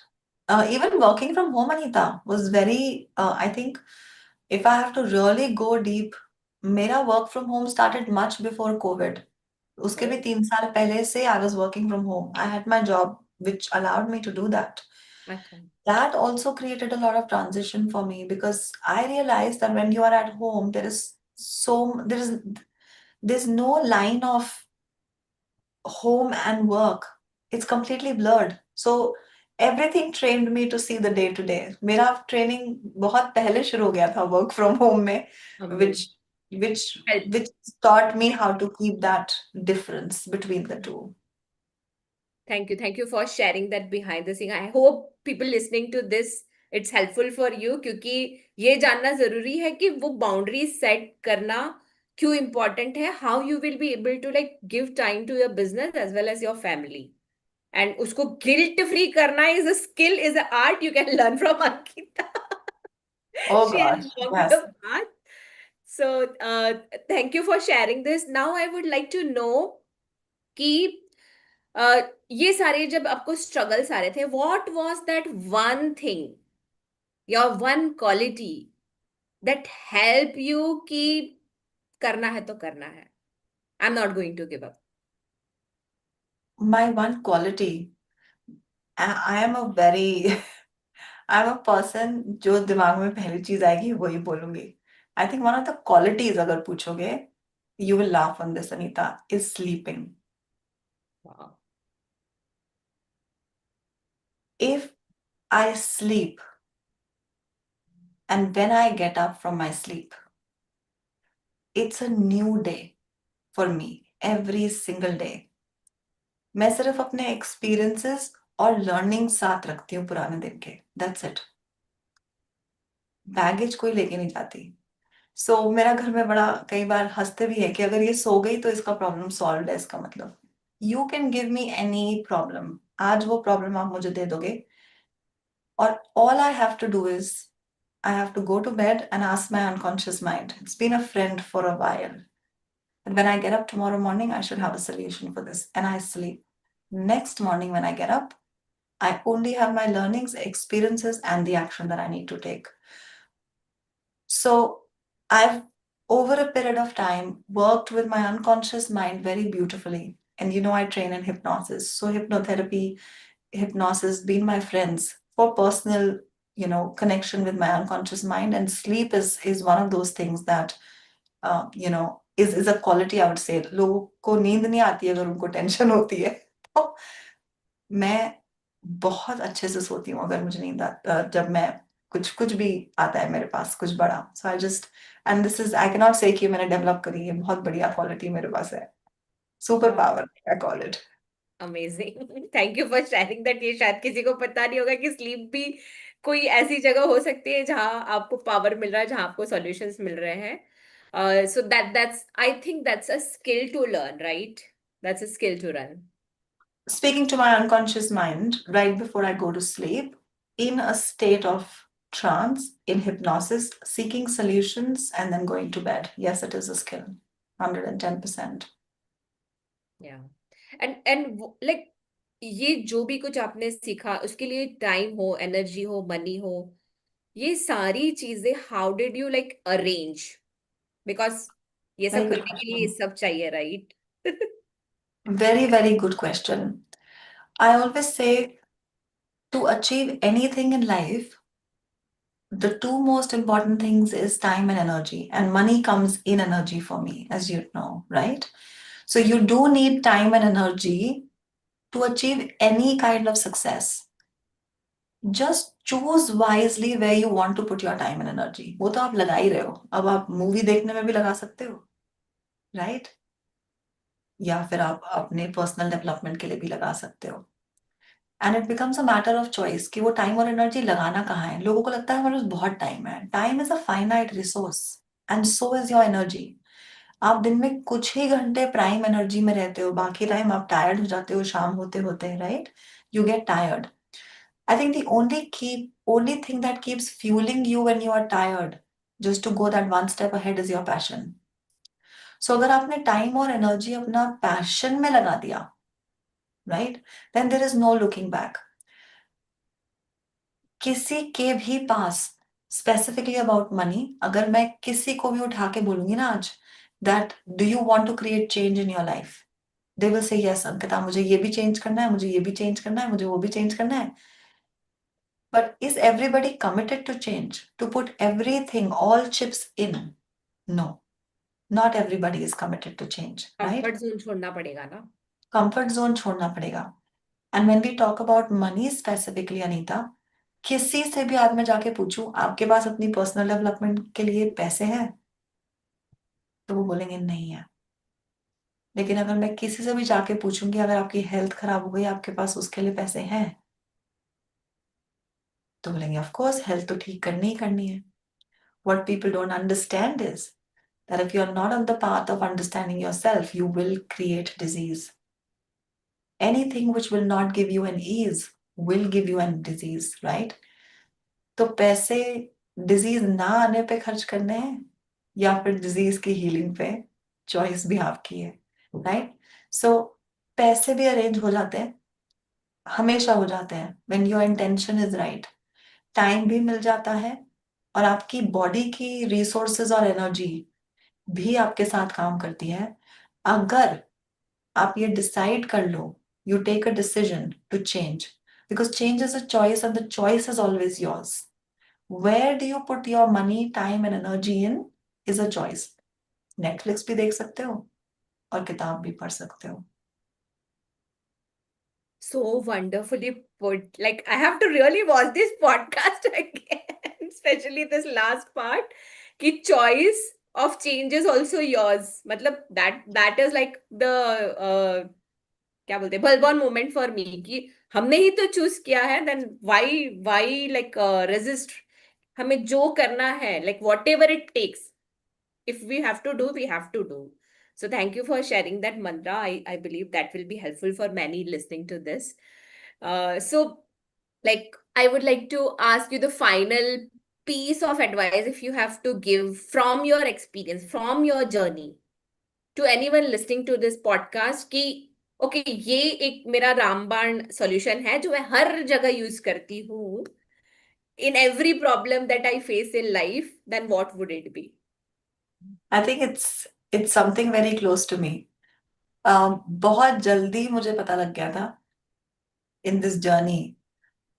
A: Even working from home, Anita, was very, I think, if I have to really go deep, मेरा work from home started much before COVID. उसके भी
B: Oh,
A: 3 साल पहले से I was working from home. I had my job, which allowed me to do that.
B: अच्छा।
A: That also created a lot of transition for me because I realized that when you are at home, there's no line of home and work. It's completely blurred. So everything trained me to see the day to day. मेरा training बहुत पहले शुरू हो गया था work from home में, which
B: amazing.
A: which which taught me how to keep that difference between the two.
B: Thank you for sharing that behind the scene. I hope people listening to this it's helpful for you, क्योंकि ये जानना जरूरी है कि वो boundary set करना क्यों important है। How you will be able to like give time to your business as well as your family, and उसको गिल्ट फ्री करना is a skill, is a art you can learn from Ankita.
A: Oh
B: She has
A: gosh,
B: walked the
A: yes.
B: path. So thank you for sharing this. Now I would like to know कि uh, ये सारे जब आपको struggles आ रहे थे, what was that one thing या one quality that help you कि करना है तो करना है, I am not going to give up.
A: My one quality, I am a very I'm a person जो दिमाग में पहली चीज आएगी वही बोलूंगी. I think one of the qualities अगर पूछोगे, you will laugh on this, Anita, is sleeping. If I sleep and when I get up from my sleep, it's a new day for me every single day. मैं सिर्फ अपने experiences और learning साथ रखती हूँ पुराने दिन के. That's it. बैगेज कोई लेके नहीं जाती. मेरा घर में बड़ा कई बार हंसते भी है कि अगर ये सो गई तो इसका प्रॉब्लम सॉल्व है, इसका मतलब you can give me any problem, आज वो प्रॉब्लम आप मुझे दे दोगे और all I have to do is I have to go to bed and ask my unconscious mind. It's been a friend for a while. And when I get up tomorrow morning, I should have a solution for this. And I sleep. Next morning, when I get up, I only have my learnings, experiences, and the action that I need to take. So I've, over a period of time, worked with my unconscious mind very beautifully. And I train in hypnosis. So hypnotherapy, hypnosis, been my friends for personal, connection with my unconscious mind. And sleep is one of those things that, is a quality, I would say. लोगों को नींद नहीं आती अगर उनको tension होती है. तो मैं बहुत अच्छे से सोती हूँ अगर मुझे जब मैं कुछ कुछ भी आता है मेरे पास कुछ बड़ा. So I just and this is I can not say कि मैंने डेवलप करी है, बहुत बढ़िया क्वालिटी मेरे पास है. Super power I call it.
B: Amazing. Thank you for sharing that. ये शायद किसी को पता नहीं होगा कि स्लीप भी कोई ऐसी जगह हो सकती है जहां आपको पावर मिल रहा है, जहां आपको सॉल्यूशंस मिल रहे हैं। So that's I think that's a skill to learn, right? That's a skill to run.
A: Speaking to my unconscious mind right before I go to sleep, in a state of trance, in hypnosis, seeking solutions, and then going to bed. Yes, it is a skill. 110%.
B: या and like ये जो भी कुछ आपने सीखा उसके लिए time हो, एनर्जी हो, मनी हो, ये सारी चीजें how did you like arrange? Because ये सब
A: Very good
B: करने के लिए ये
A: question.
B: सब चाहिए, right?
A: Very, very good question. I always say to achieve anything in life, the two most important things is time and energy. And money comes in energy for me, as you know, right? So you do need time and energy to achieve any kind of success. Just choose wisely where you want to put your time and energy. वो तो आप लगा ही रहे हो. अब आप movie देखने में भी लगा सकते हो, राइट? या फिर आप अपने पर्सनल डेवलपमेंट के लिए भी लगा सकते हो. And it becomes a matter of choice कि वो टाइम और एनर्जी लगाना कहाँ है. लोगों को लगता है हमारे पास बहुत टाइम है. Time is a finite resource and so is your energy. आप दिन में कुछ ही घंटे प्राइम एनर्जी में रहते हो, बाकी टाइम आप टायर्ड हो जाते हो शाम होते होते, right? You get tired. I think the only thing that keeps fueling you when you are tired just to go that one step ahead is your passion. सो अगर आपने टाइम और एनर्जी अपना पैशन में लगा दिया, right, then there is no looking back. किसी के भी पास, स्पेसिफिकली अबाउट मनी, अगर मैं किसी को भी उठा के बोलूंगी ना आज, that do you want to create change in your life, they will say yes Ankita, मुझे ये भी चेंज करना है, मुझे ये भी चेंज करना है, मुझे वो भी चेंज करना है। But is everybody committed to change, to put everything, all chips in? No, not everybody is committed to change, right?
B: Comfort zone छोड़ना पड़ेगा ना।
A: कंफर्ट जोन छोड़ना पड़ेगा। And when we talk about money specifically Anita, किसी से भी आज मैं जाके पूछूं आपके पास अपनी पर्सनल डेवलपमेंट के लिए पैसे हैं, तो वो बोलेंगे नहीं है। लेकिन अगर मैं किसी से भी जाके पूछूंगी अगर आपकी हेल्थ खराब हो गई आपके पास उसके लिए पैसे हैं, तो बोलेंगे ऑफ कोर्स हेल्थ तो ठीक करनी ही करनी है। What people don't understand is that if you are not on the path of understanding yourself you will create disease. Anything which will not give you an ease will give you an disease, right? तो पैसे disease ना आने पे खर्च करने हैं या फिर डिजीज की हीलिंग पे, चॉइस भी आपकी है, राइट? सो पैसे भी अरेंज हो जाते हैं, हमेशा हो जाते हैं when your intention is right. Time भी मिल जाता है और आपकी बॉडी की रिसोर्सेज और एनर्जी भी आपके साथ काम करती है, अगर आप ये डिसाइड कर लो, you take a decision to change, because change is a choice and the choice is always yours. Where do you put your money, time and energy in is a choice. Netflix भी देख सकते हो और किताब भी पढ़ सकते हो।
B: So wonderfully put. Like, I have to really watch this podcast again, especially this last part. Ki choice of change is also yours. मतलब that is like the क्या बोलते हैं बलबॉन मोमेंट फॉर मी कि हमने ही तो चूज किया है, then why like resist. हमें जो करना है like whatever it takes, if we have to do, we have to do. So thank you for sharing that mantra. I believe that will be helpful for many listening to this. So like I would like to ask you the final piece of advice if you have to give from your experience, from your journey, to anyone listening to this podcast कि okay ये एक मेरा रामबाण solution है जो मैं हर जगह use करती हूँ in every problem that I face in life, then what would it be?
A: I think it's something very close to me. बहुत जल्दी मुझे पता लग गया था in this journey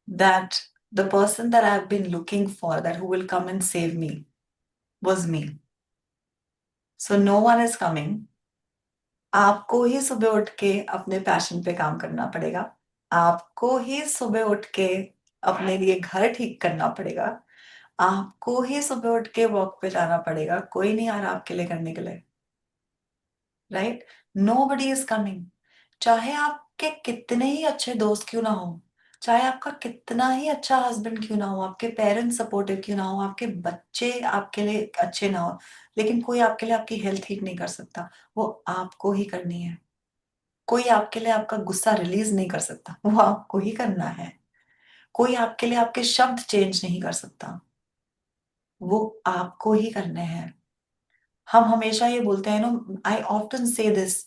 A: that the person that I have been looking for, that who will come and save me, was me. So no one is coming. आपको ही सुबह उठ के अपने पैशन पे काम करना पड़ेगा, आपको ही सुबह उठ के अपने लिए घर ठीक करना पड़ेगा, आपको ही सुबह उठ के वॉक पे जाना पड़ेगा, कोई नहीं आ रहा आपके लिए करने के लिए, right? Nobody is coming. चाहे आपके कितने ही अच्छे दोस्त क्यों ना हो, चाहे आपका कितना ही अच्छा हस्बैंड क्यों ना हो, आपके पेरेंट्स सपोर्टिव क्यों ना हो, आपके बच्चे आपके लिए अच्छे ना हो, लेकिन कोई आपके लिए आपकी हेल्थ ठीक नहीं कर सकता, वो आपको ही करनी है। कोई आपके लिए आपका गुस्सा रिलीज नहीं कर सकता, वो आपको ही करना है। कोई आपके लिए आपके शब्द चेंज नहीं कर सकता, वो आपको ही करने हैं। हम हमेशा ये बोलते हैं नो, आई ऑफ्टन से दिस,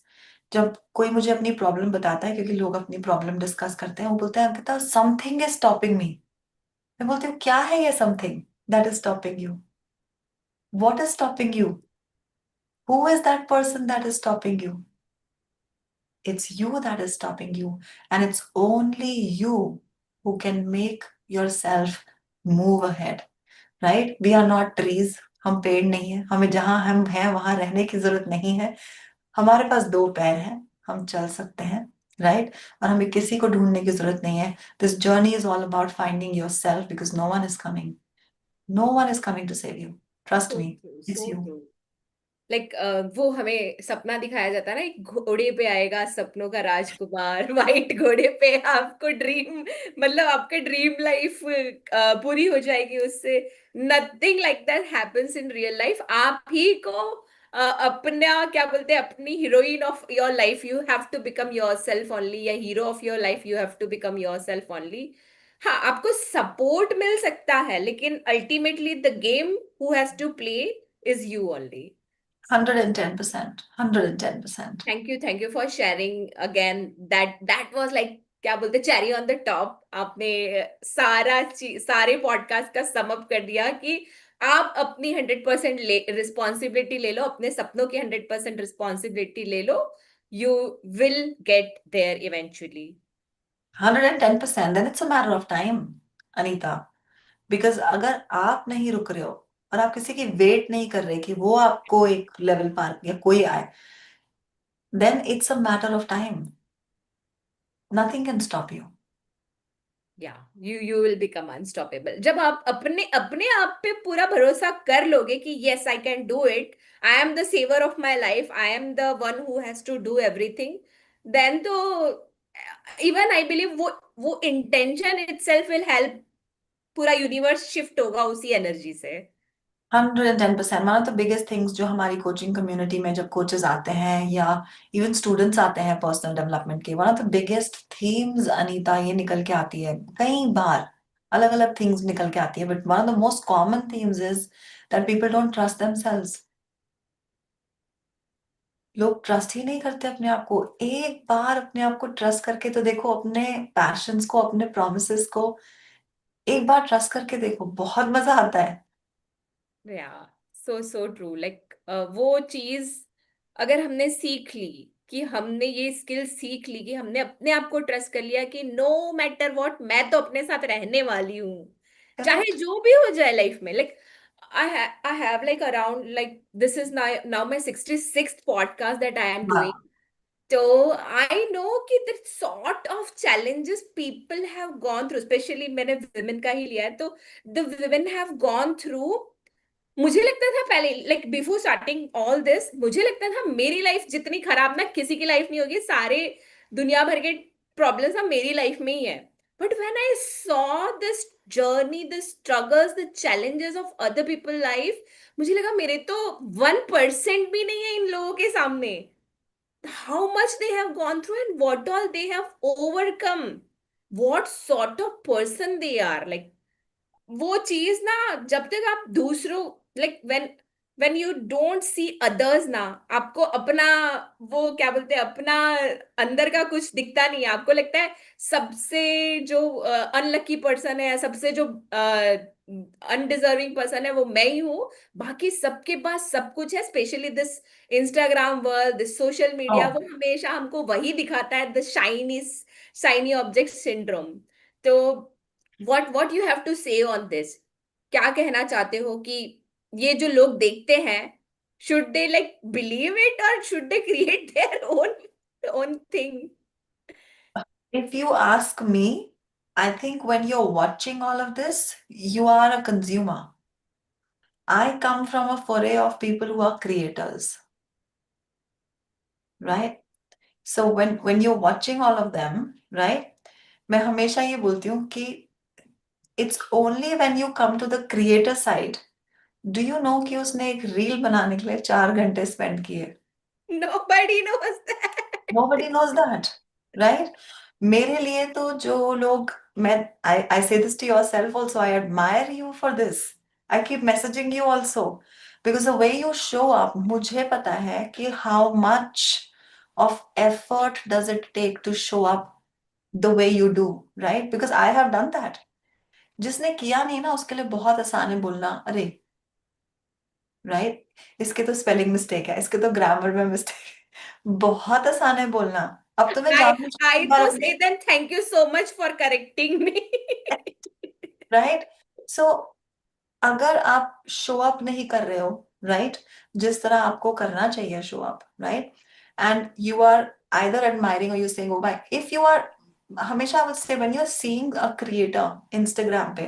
A: जब कोई मुझे अपनी प्रॉब्लम बताता है, क्योंकि लोग अपनी प्रॉब्लम डिस्कस करते हैं, वो बोलते हैं Ankita something is stopping me. मैं बोलती हूँ क्या है ये something that is stopping you? What is stopping you? Who is that person that is stopping you? It's you that is stopping you, and it's only you who can make yourself move ahead, right? We are not trees. हम पेड़ नहीं है, हमें जहां हम हैं वहां रहने की जरूरत नहीं है। हमारे पास दो पैर हैं, हम चल सकते हैं, राइट? और हमें किसी को ढूंढने की जरूरत नहीं है। This journey is all about finding yourself, because no one is coming, no one is coming to save you. Trust
B: So
A: me,
B: true,
A: it's
B: so
A: you.
B: true. Like वो हमें सपना दिखाया जाता है ना, एक घोड़े पे आएगा सपनों का राजकुमार वाइट घोड़े पे, आपको ड्रीम मतलब आपका ड्रीम लाइफ पूरी हो जाएगी उससे। Nothing like that happens in real life. आप ही को अपना क्या बोलते हैं, अपनी heroine of your life you have to become yourself only, या hero of your life you have to become yourself only. हाँ, आपको सपोर्ट मिल सकता है लेकिन ultimately the game who has to play is you only.
A: 110%, 110%.
B: Thank you for sharing again that was like क्या बोलते cherry on the top. आपने सारे पॉडकास्ट का सम अप कर दिया कि आप अपनी 100% रिस्पॉन्सिबिलिटी ले लो, अपने सपनों की 100% रिस्पॉन्सिबिलिटी ले लो। You will get there eventually.
A: 110%, then it's a matter of time, Anita. Because अगर आप नहीं रुक रहे हो और आप किसी की वेट नहीं कर रहे कि वो आपको एक लेवल पार या कोई आए, then it's a matter of time. Nothing can stop you.
B: या यू विल बिकम अनस्टॉपेबल जब आप अपने अपने आप पे पूरा भरोसा कर लोगे कि yes I can do it, I am the saviour of my life, I am the one who has to do everything. Then तो इवन आई बिलीव वो इंटेंशन इटसेल्फ विल हेल्प, पूरा यूनिवर्स शिफ्ट होगा उसी energy से।
A: 110%। One of the biggest things जो हमारी coaching community में जब कोचेस आते हैं या इवन स्टूडेंट्स आते हैं पर्सनल डेवलपमेंट के, one of the biggest themes Anita ये निकल के आती है कई बार। अलग अलग थिंग्स निकल के आती है, but one of the most common themes is that people don't trust themselves. लोग ट्रस्ट ही नहीं करते अपने आप को। एक बार अपने आप को ट्रस्ट करके तो देखो, अपने पैशंस को, अपने प्रोमिसेस को एक बार ट्रस्ट करके देखो, बहुत मजा आता है।
B: या सो ट्रू लाइक वो चीज अगर हमने सीख ली, कि हमने ये स्किल सीख ली कि हमने अपने आप को ट्रस्ट कर लिया कि नो मैटर व्हाट मैं तो अपने साथ रहने वाली हूँ, चाहे
A: करेक्ट।
B: जो भी हो जाए लाइफ में। Like I have like around like this is now my 66th podcast that I am doing.
A: हाँ।
B: तो आई नो कि the sort of challenges people have gone through, specially मैंने women का ही लिया है, तो the women have gone through। मुझे लगता था पहले like before starting all this, मुझे लगता था मेरी लाइफ जितनी खराब ना किसी की लाइफ नहीं होगी, सारे दुनिया भर के प्रॉब्लम्स ना मेरी लाइफ में ही है। But when I saw this journey, the struggles, the challenges of other people life, मुझे लगा मेरे तो 1% भी नहीं है इन लोगों के सामने। How much they have gone through and what all they have overcome, what sort of person they are like. वो चीज ना जब तक आप दूसरों like when you don't see others ना, आपको अपना वो क्या बोलते हैं अपना अंदर का कुछ दिखता नहीं है। आपको लगता है सबसे जो अनलकी पर्सन है, सबसे जो अनडिजर्विंग पर्सन है वो मैं ही हूँ। बाकी सबके पास सब कुछ है, specially this Instagram world, this social media, वो हमेशा हमको वही दिखाता है, द शाइनी ऑब्जेक्ट सिंड्रोम। तो what you have to say on this? क्या कहना चाहते हो कि ये जो लोग देखते हैं, should they like believe it or should they create their own thing?
A: If you ask me, I think when you're watching all of this, you are a consumer. I come from a foray of people who are creators, right? So when you're watching all of them, right? मैं हमेशा ये बोलती हूँ कि it's only when you come to the creator side, do you know कि उसने एक reel बनाने के लिए 4 घंटे स्पेंड किए।
B: Nobody knows that.
A: Nobody knows that, right? मेरे लिए तो जो लोग, मैं I say this to yourself also, I admire you for this. I keep messaging you also because the way you show up, मुझे पता है कि how much of effort does it take to show up the way you do, right? Because I have done that. जिसने किया नहीं ना उसके लिए बहुत आसान है बोलना, अरे राइट, इसके तो स्पेलिंग मिस्टेक है, इसके तो ग्रामर में मिस्टेक है। बहुत आसान है बोलना। अब तो मैं
B: I
A: जानबूझ के कई
B: I
A: बार
B: to
A: अपने,
B: say then thank you so much for correcting me.
A: Right. So अगर आप शो अप नहीं कर रहे हो, राइट, जिस तरह आपको करना चाहिए show up, right, and you are either admiring और you saying oh my, if you are, हमेशा I say when you are seeing a creator Instagram पे,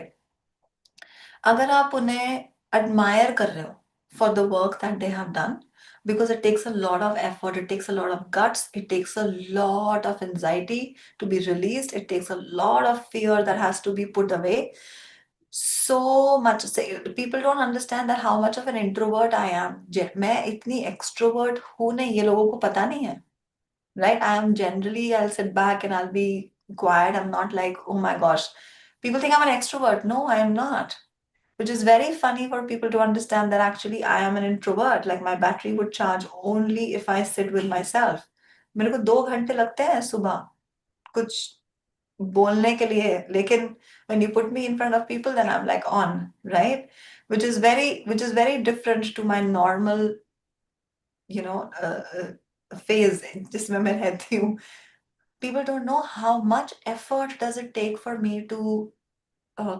A: अगर आप उन्हें एडमायर कर रहे हो for the work that they have done, because it takes a lot of effort, it takes a lot of guts, it takes a lot of anxiety to be released, it takes a lot of fear that has to be put away. So much say people don't understand that how much of an introvert I am. मैं इतनी extrovert हूँ नहीं, ये लोगों को पता नहीं है, right? I am generally, I'll sit back and I'll be quiet. I'm not like, oh my gosh, people think I'm an extrovert. No, I am not. which is very funny for people to understand that actually I am an introvert. Like my battery would charge only if I sit with myself. मेरे को 2 घंटे लगते हैं सुबह कुछ बोलने के लिए, लेकिन when you put me in front of people, then I'm like on, right? Which is very different to my normal, phase जिसमें मैं रहती हूँ. People don't know how much effort does it take for me to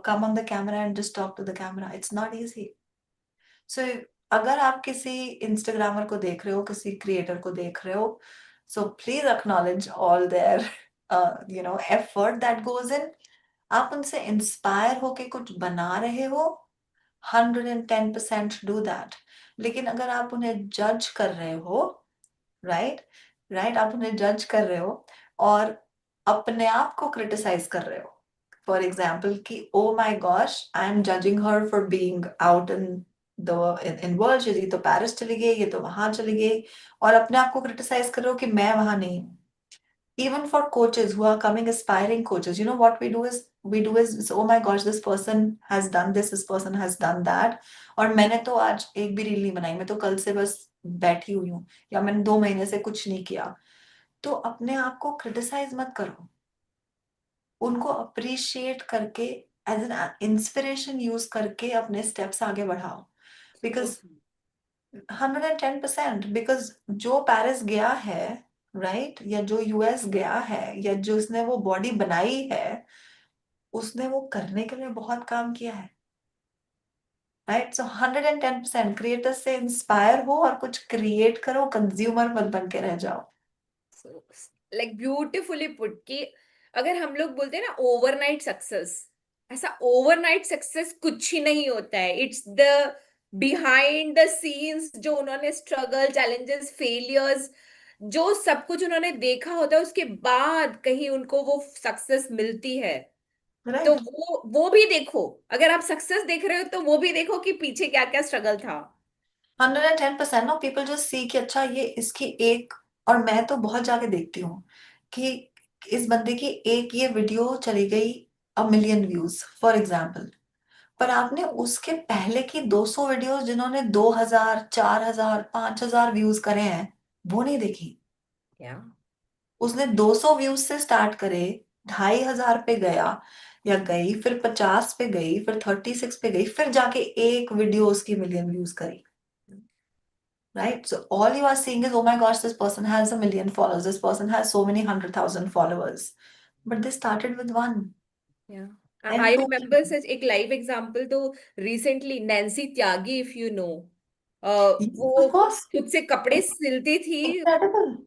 A: come on the camera and just talk to the camera. It's not easy. So अगर आप किसी Instagrammer को देख रहे हो, किसी क्रिएटर को देख रहे हो, so please acknowledge all their effort that goes in. आप उनसे इंस्पायर होके कुछ बना रहे हो, 110% डू दैट. लेकिन अगर आप उन्हें जज कर रहे हो, राइट, राइट, आप उन्हें जज कर रहे हो और अपने आप को क्रिटिसाइज कर रहे हो, फॉर एग्जाम्पल कि oh my gosh, I am judging her for being out in world, ये तो पेरिस चली गई, ये तो वहां चली गई, और अपने आप को क्रिटिसाइज कर रहे हो कि मैं वहां नहीं हूँ. Even for coaches who are coming aspiring coaches, what we do is oh my gosh, this person has done this person has done that, और मैंने तो आज एक भी रील नहीं बनाई, मैं तो कल से बस बैठी हुई हूँ, या मैंने 2 महीने से कुछ नहीं किया. तो अपने आप को क्रिटिसाइज मत करो, उनको अप्रिशिएट करके एज एन इंस्पिरेशन यूज करके अपने स्टेप्स आगे बढ़ाओ.
B: So
A: because
B: true.
A: 110%, बिकॉज जो पेरिस गया है, राइट, या जो यूएस गया है, या जो उसने वो बॉडी बनाई है, उसने वो करने के लिए बहुत काम किया है, राइट. सो 110% क्रिएटर से इंस्पायर हो और कुछ क्रिएट करो, कंज्यूमर मत बन के रह जाओ.
B: So, like beautifully put कि अगर हम लोग बोलते हैं ना ओवरनाइट सक्सेस, ऐसा ओवरनाइट सक्सेस कुछ ही नहीं होता है. It's the behind the scenes, जो उन्होंने स्ट्रगल, चैलेंजेस, फेलियर्स, जो सब कुछ उन्होंने देखा होता है, उसके बाद कहीं उनको वो सक्सेस मिलती है. तो
A: राइट.
B: वो भी देखो. अगर आप सक्सेस देख रहे हो तो वो भी देखो कि पीछे क्या क्या स्ट्रगल था.
A: 110% नो, पीपल जस्ट सी कि अच्छा ये इसकी एक, और मैं तो बहुत जाके देखती हूँ कि इस बंदे की एक ये वीडियो चली गई 1 मिलियन व्यूज, फॉर एग्जाम्पल, पर आपने उसके पहले की 200 वीडियोस जिन्होंने 2000, 4000, 5000 व्यूज करे हैं, वो नहीं देखी.
B: क्या?
A: उसने 200 व्यूज से स्टार्ट करे, 2500 पे गया या गई, फिर 50 पे गई, फिर 36 पे गई, फिर जाके एक वीडियो उसकी मिलियन व्यूज करी. Right? So all you are seeing is, oh my gosh, this person has 1 million followers. This person has so many 100,000 followers. But they started with one,
B: Yeah.
A: then
B: I
A: two.
B: remember such एक live example तो recently Nancy Tyagi, if you know,
A: Yes,
B: वो
A: of course.
B: खुद से कपड़े सिलती थी.
A: Incredible.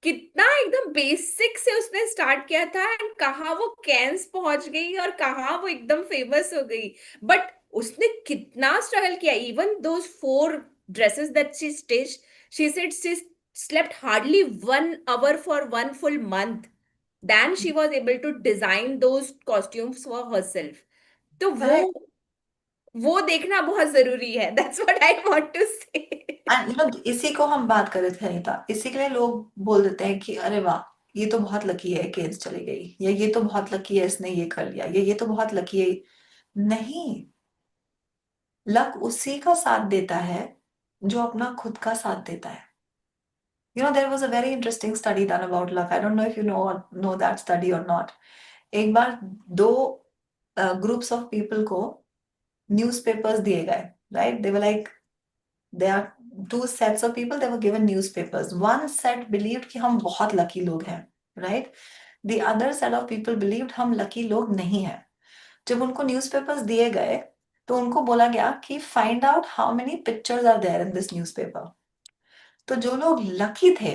B: कितना एकदम बेसिक से उसने स्टार्ट किया था, एंड कहाँ वो कैंस पहुंच गई और कहाँ वो एकदम फेमस हो गई. बट उसने कितना स्ट्रगल किया. Even those 4 dresses that she stitch, she said she slept hardly 1 hour for 1 full month. Then she was able to design those costumes for herself. तो
A: Correct.
B: वो देखना बहुत जरूरी है. That's what I want to say.
A: And इसी को हम बात कर रहे थे अनीता, इसी के लिए लोग बोल देते हैं कि अरे वाह, ये तो बहुत लकी है कि एड्स चली गई, या ये तो बहुत लकी है इसने ये कर लिया, या ये तो बहुत लकी है. नहीं, लक उसी का साथ देता है जो अपना खुद का साथ देता है. There was a very interesting study done about luck. I don't know if you know that study or not. एक बार दो groups of people को newspapers दिए गए, right? They were like, there are two sets of people. They were given newspapers. One set believed कि हम बहुत lucky लोग हैं, right? The other set of people believed हम lucky लोग नहीं हैं. जब उनको newspapers दिए गए, तो उनको बोला गया कि find out how many pictures are there in this newspaper. तो जो लोग लकी थे,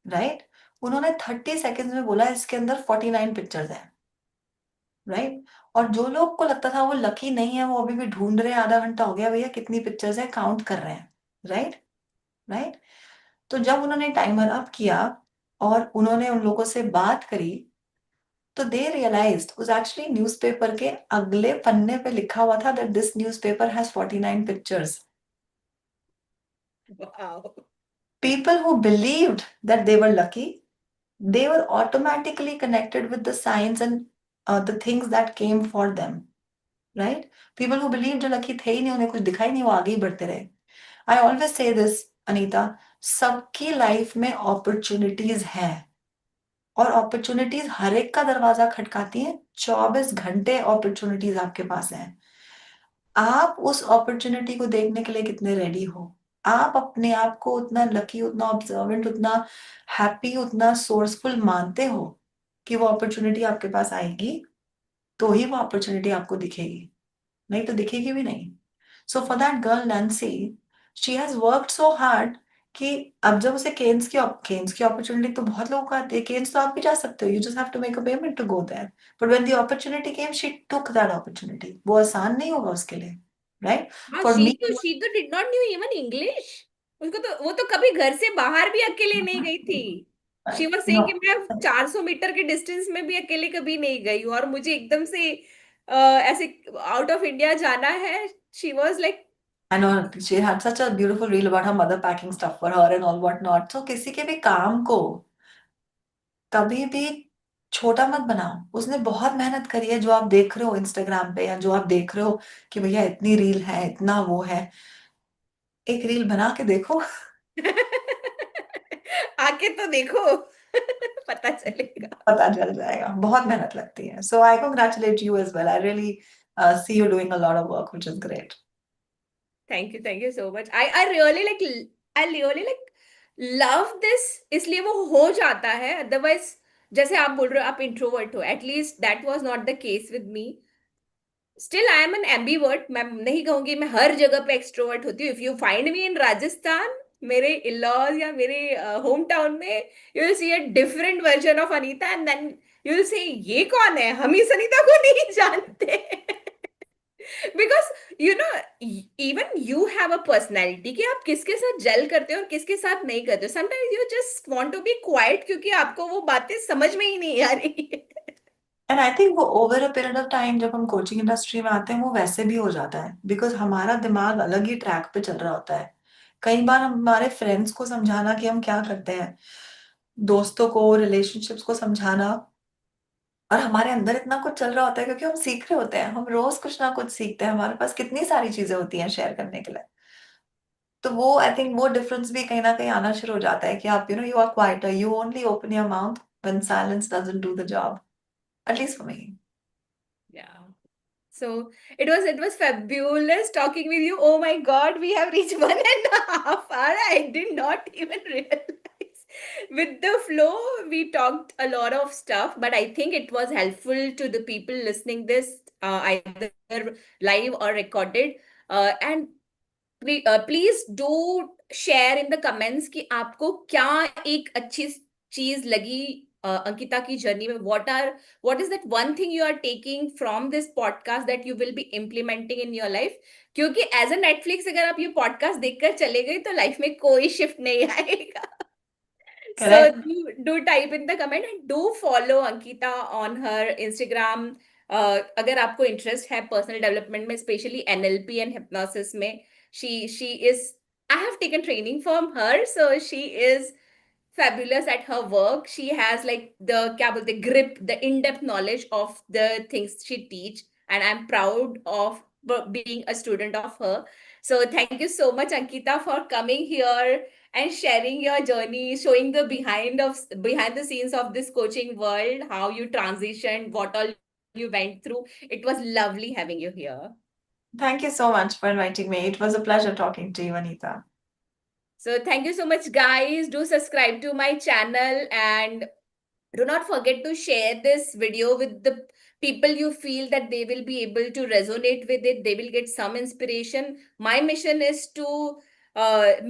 A: राइट, उन्होंने 30 सेकेंड्स में बोला इसके अंदर 49 पिक्चर्स हैं, राइट. और जो लोग को लगता था वो लकी नहीं है, वो अभी भी ढूंढ रहे हैं, आधा घंटा हो गया भैया कितनी पिक्चर्स है, काउंट कर रहे हैं, राइट, राइट. तो जब उन्होंने टाइमर अप किया और उन्होंने उन लोगों से बात करी, तो दे रियलाइज्ड उस एक्चुअली न्यूज़पेपर के अगले पन्ने पे लिखा हुआ था that this newspaper has 49 pictures.
B: Wow.
A: People who believed that they were lucky, they were automatically connected with the signs and the things that came for them. Right? People who believe जो lucky थे ही नहीं, उन्हें कुछ दिखाई नहीं, वो आगे ही बढ़ते रहे। I always say this Anita, सबकी लाइफ में अपॉर्चुनिटीज हैं, और अपॉर्चुनिटीज हर एक का दरवाजा खटकाती हैं। 24 घंटे अपॉर्चुनिटीज आपके पास हैं। आप उस अपॉर्चुनिटी को देखने के लिए कितने रेडी हो? आप अपने आप को उतना लकी, उतना ऑब्जर्वेंट, उतना हैप्पी, उतना सोर्सफुल मानते हो कि वो अपॉर्चुनिटी आपके पास आएगी, तो ही वो अपॉर्चुनिटी आपको दिखेगी, नहीं तो दिखेगी भी नहीं। So for that girl Nancy, she has worked so hard कि अब जब उसे केन्स की अपॉर्चुनिटी तो बहुत लोगों को आती है, केन्स तो आप भी जा सकते हो, you just have to make a payment to go there, but when the opportunity came she took that opportunity. वो आसान नहीं होगा उसके लिए, राइट?
B: हाँ,
A: फॉर मी,
B: शी तो did not knew even English. उसको तो वो तो कभी घर से बाहर भी अकेले नहीं गई थी। शी वाज
A: नो,
B: सेइंग कि मैं 400 मीटर के डिस्टेंस में भी अकेले कभी नहीं गई हूँ, और मुझे एकदम से ऐसे आउट ऑफ इंडिया जाना है। She was like,
A: I know she had such a beautiful reel about her mother packing stuff for her and all what not. So किसी के भी काम को कभी भी छोटा मत बनाओ। उसने बहुत मेहनत करी है, जो आप देख रहे हो इंस्टाग्राम पे या जो आप देख रहे हो कि भैया इतनी रील है, इतना वो है, एक रील बना के देखो।
B: आके तो देखो। पता चलेगा।
A: पता चल जाएगा, बहुत मेहनत लगती है। So I congratulate you as well, I really see you doing a lot of work which is great.
B: Thank you so much. I really like love this, इसलिए वो हो जाता है। अदरवाइज जैसे आप बोल रहे हो आप इंट्रोवर्ट हो, at least that was not the case with me. Still I am an ambivert. मैं नहीं कहूंगी मैं हर जगह पे एक्सट्रोवर्ट होती हूँ। If you find me in Rajasthan, मेरे इन-लॉज या मेरे होम टाउन में, you will see a different version of Anita, and then you will say ये कौन है, हम इस अनीता को नहीं जानते। Because you know, even you have a personality कि आप किसके साथ जेल करते हो और किसके साथ नहीं करते हो। Sometimes you just want to be quiet क्योंकि आपको वो बातें समझ में ही नहीं आ रही है।
A: एंड आई थिंक वो over a period of time जब हम कोचिंग इंडस्ट्री में आते हैं वो वैसे भी हो जाता है, बिकॉज हमारा दिमाग अलग ही ट्रैक पे चल रहा होता है। कई बार हमारे फ्रेंड्स को समझाना कि हम क्या करते हैं, दोस्तों को, रिलेशनशिप्स को समझाना, और हमारे अंदर इतना कुछ चल रहा होता है क्योंकि हम सीख रहे होते हैं, हम रोज कुछ ना कुछ सीखते हैं, हमारे पास कितनी सारी चीजें होती हैं शेयर करने के लिए। तो वो आई थिंक वो डिफरेंस भी कहीं ना कहीं आना शुरू हो जाता है कि आप you are quieter, you only open your mouth when silence doesn't do the job, at least for me.
B: Yeah. So it was fabulous talking with you. Oh my God, we have reached 1.5 hours. I did not even realize. With the flow, we talked a lot of stuff, but I think it was helpful to the people listening this, either live or recorded. And please do share in the comments कि आपको क्या एक अच्छी चीज लगी अंकिता की journey में। What is that one thing you are taking from this podcast that you will be implementing in your life. क्योंकि एज अ नेटफ्लिक्स अगर आप ये पॉडकास्ट देखकर चले गए तो लाइफ में कोई शिफ्ट नहीं आएगा। So
A: correct.
B: do type in the comment and do follow Ankita on her Instagram. अगर आपको इंटरेस्ट है पर्सनल डेवलपमेंट में, स्पेशली एनएलपी एंड हिप्नोसिस में, she is, I have taken training from her, so she is fabulous at her work. She has like the क्या बोलते grip, the in-depth knowledge of the things she teach, and I'm proud of being a student of her. So thank you so much, Ankita, for coming here and sharing your journey, showing the behind the scenes of this coaching world, how you transitioned, what all you went through. It was lovely having you here.
A: Thank you so much for inviting me. It was a pleasure talking to you, Anita.
B: So thank you so much, guys. Do subscribe to my channel, and do not forget to share this video with the people you feel that they will be able to resonate with it. They will get some inspiration. My mission is to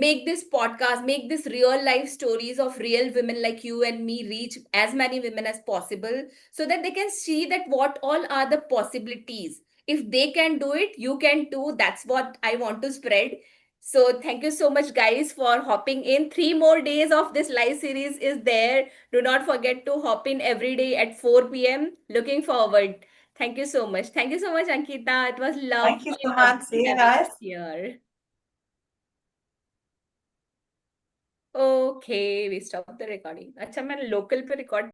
B: make this podcast, make this real life stories of real women like you and me reach as many women as possible, so that they can see that what all are the possibilities. If they can do it, you can too. That's what I want to spread. So thank you so much, guys, for hopping in. 3 more days of this live series is there. Do not forget to hop in every day at 4 p.m. Looking forward. Thank you so much. Thank you so much, Ankita. It was
A: Thank you
B: lovely,
A: so much.
B: lovely
A: See you
B: having
A: guys.
B: you here. Okay, we stop the recording. अच्छा मैं local पे record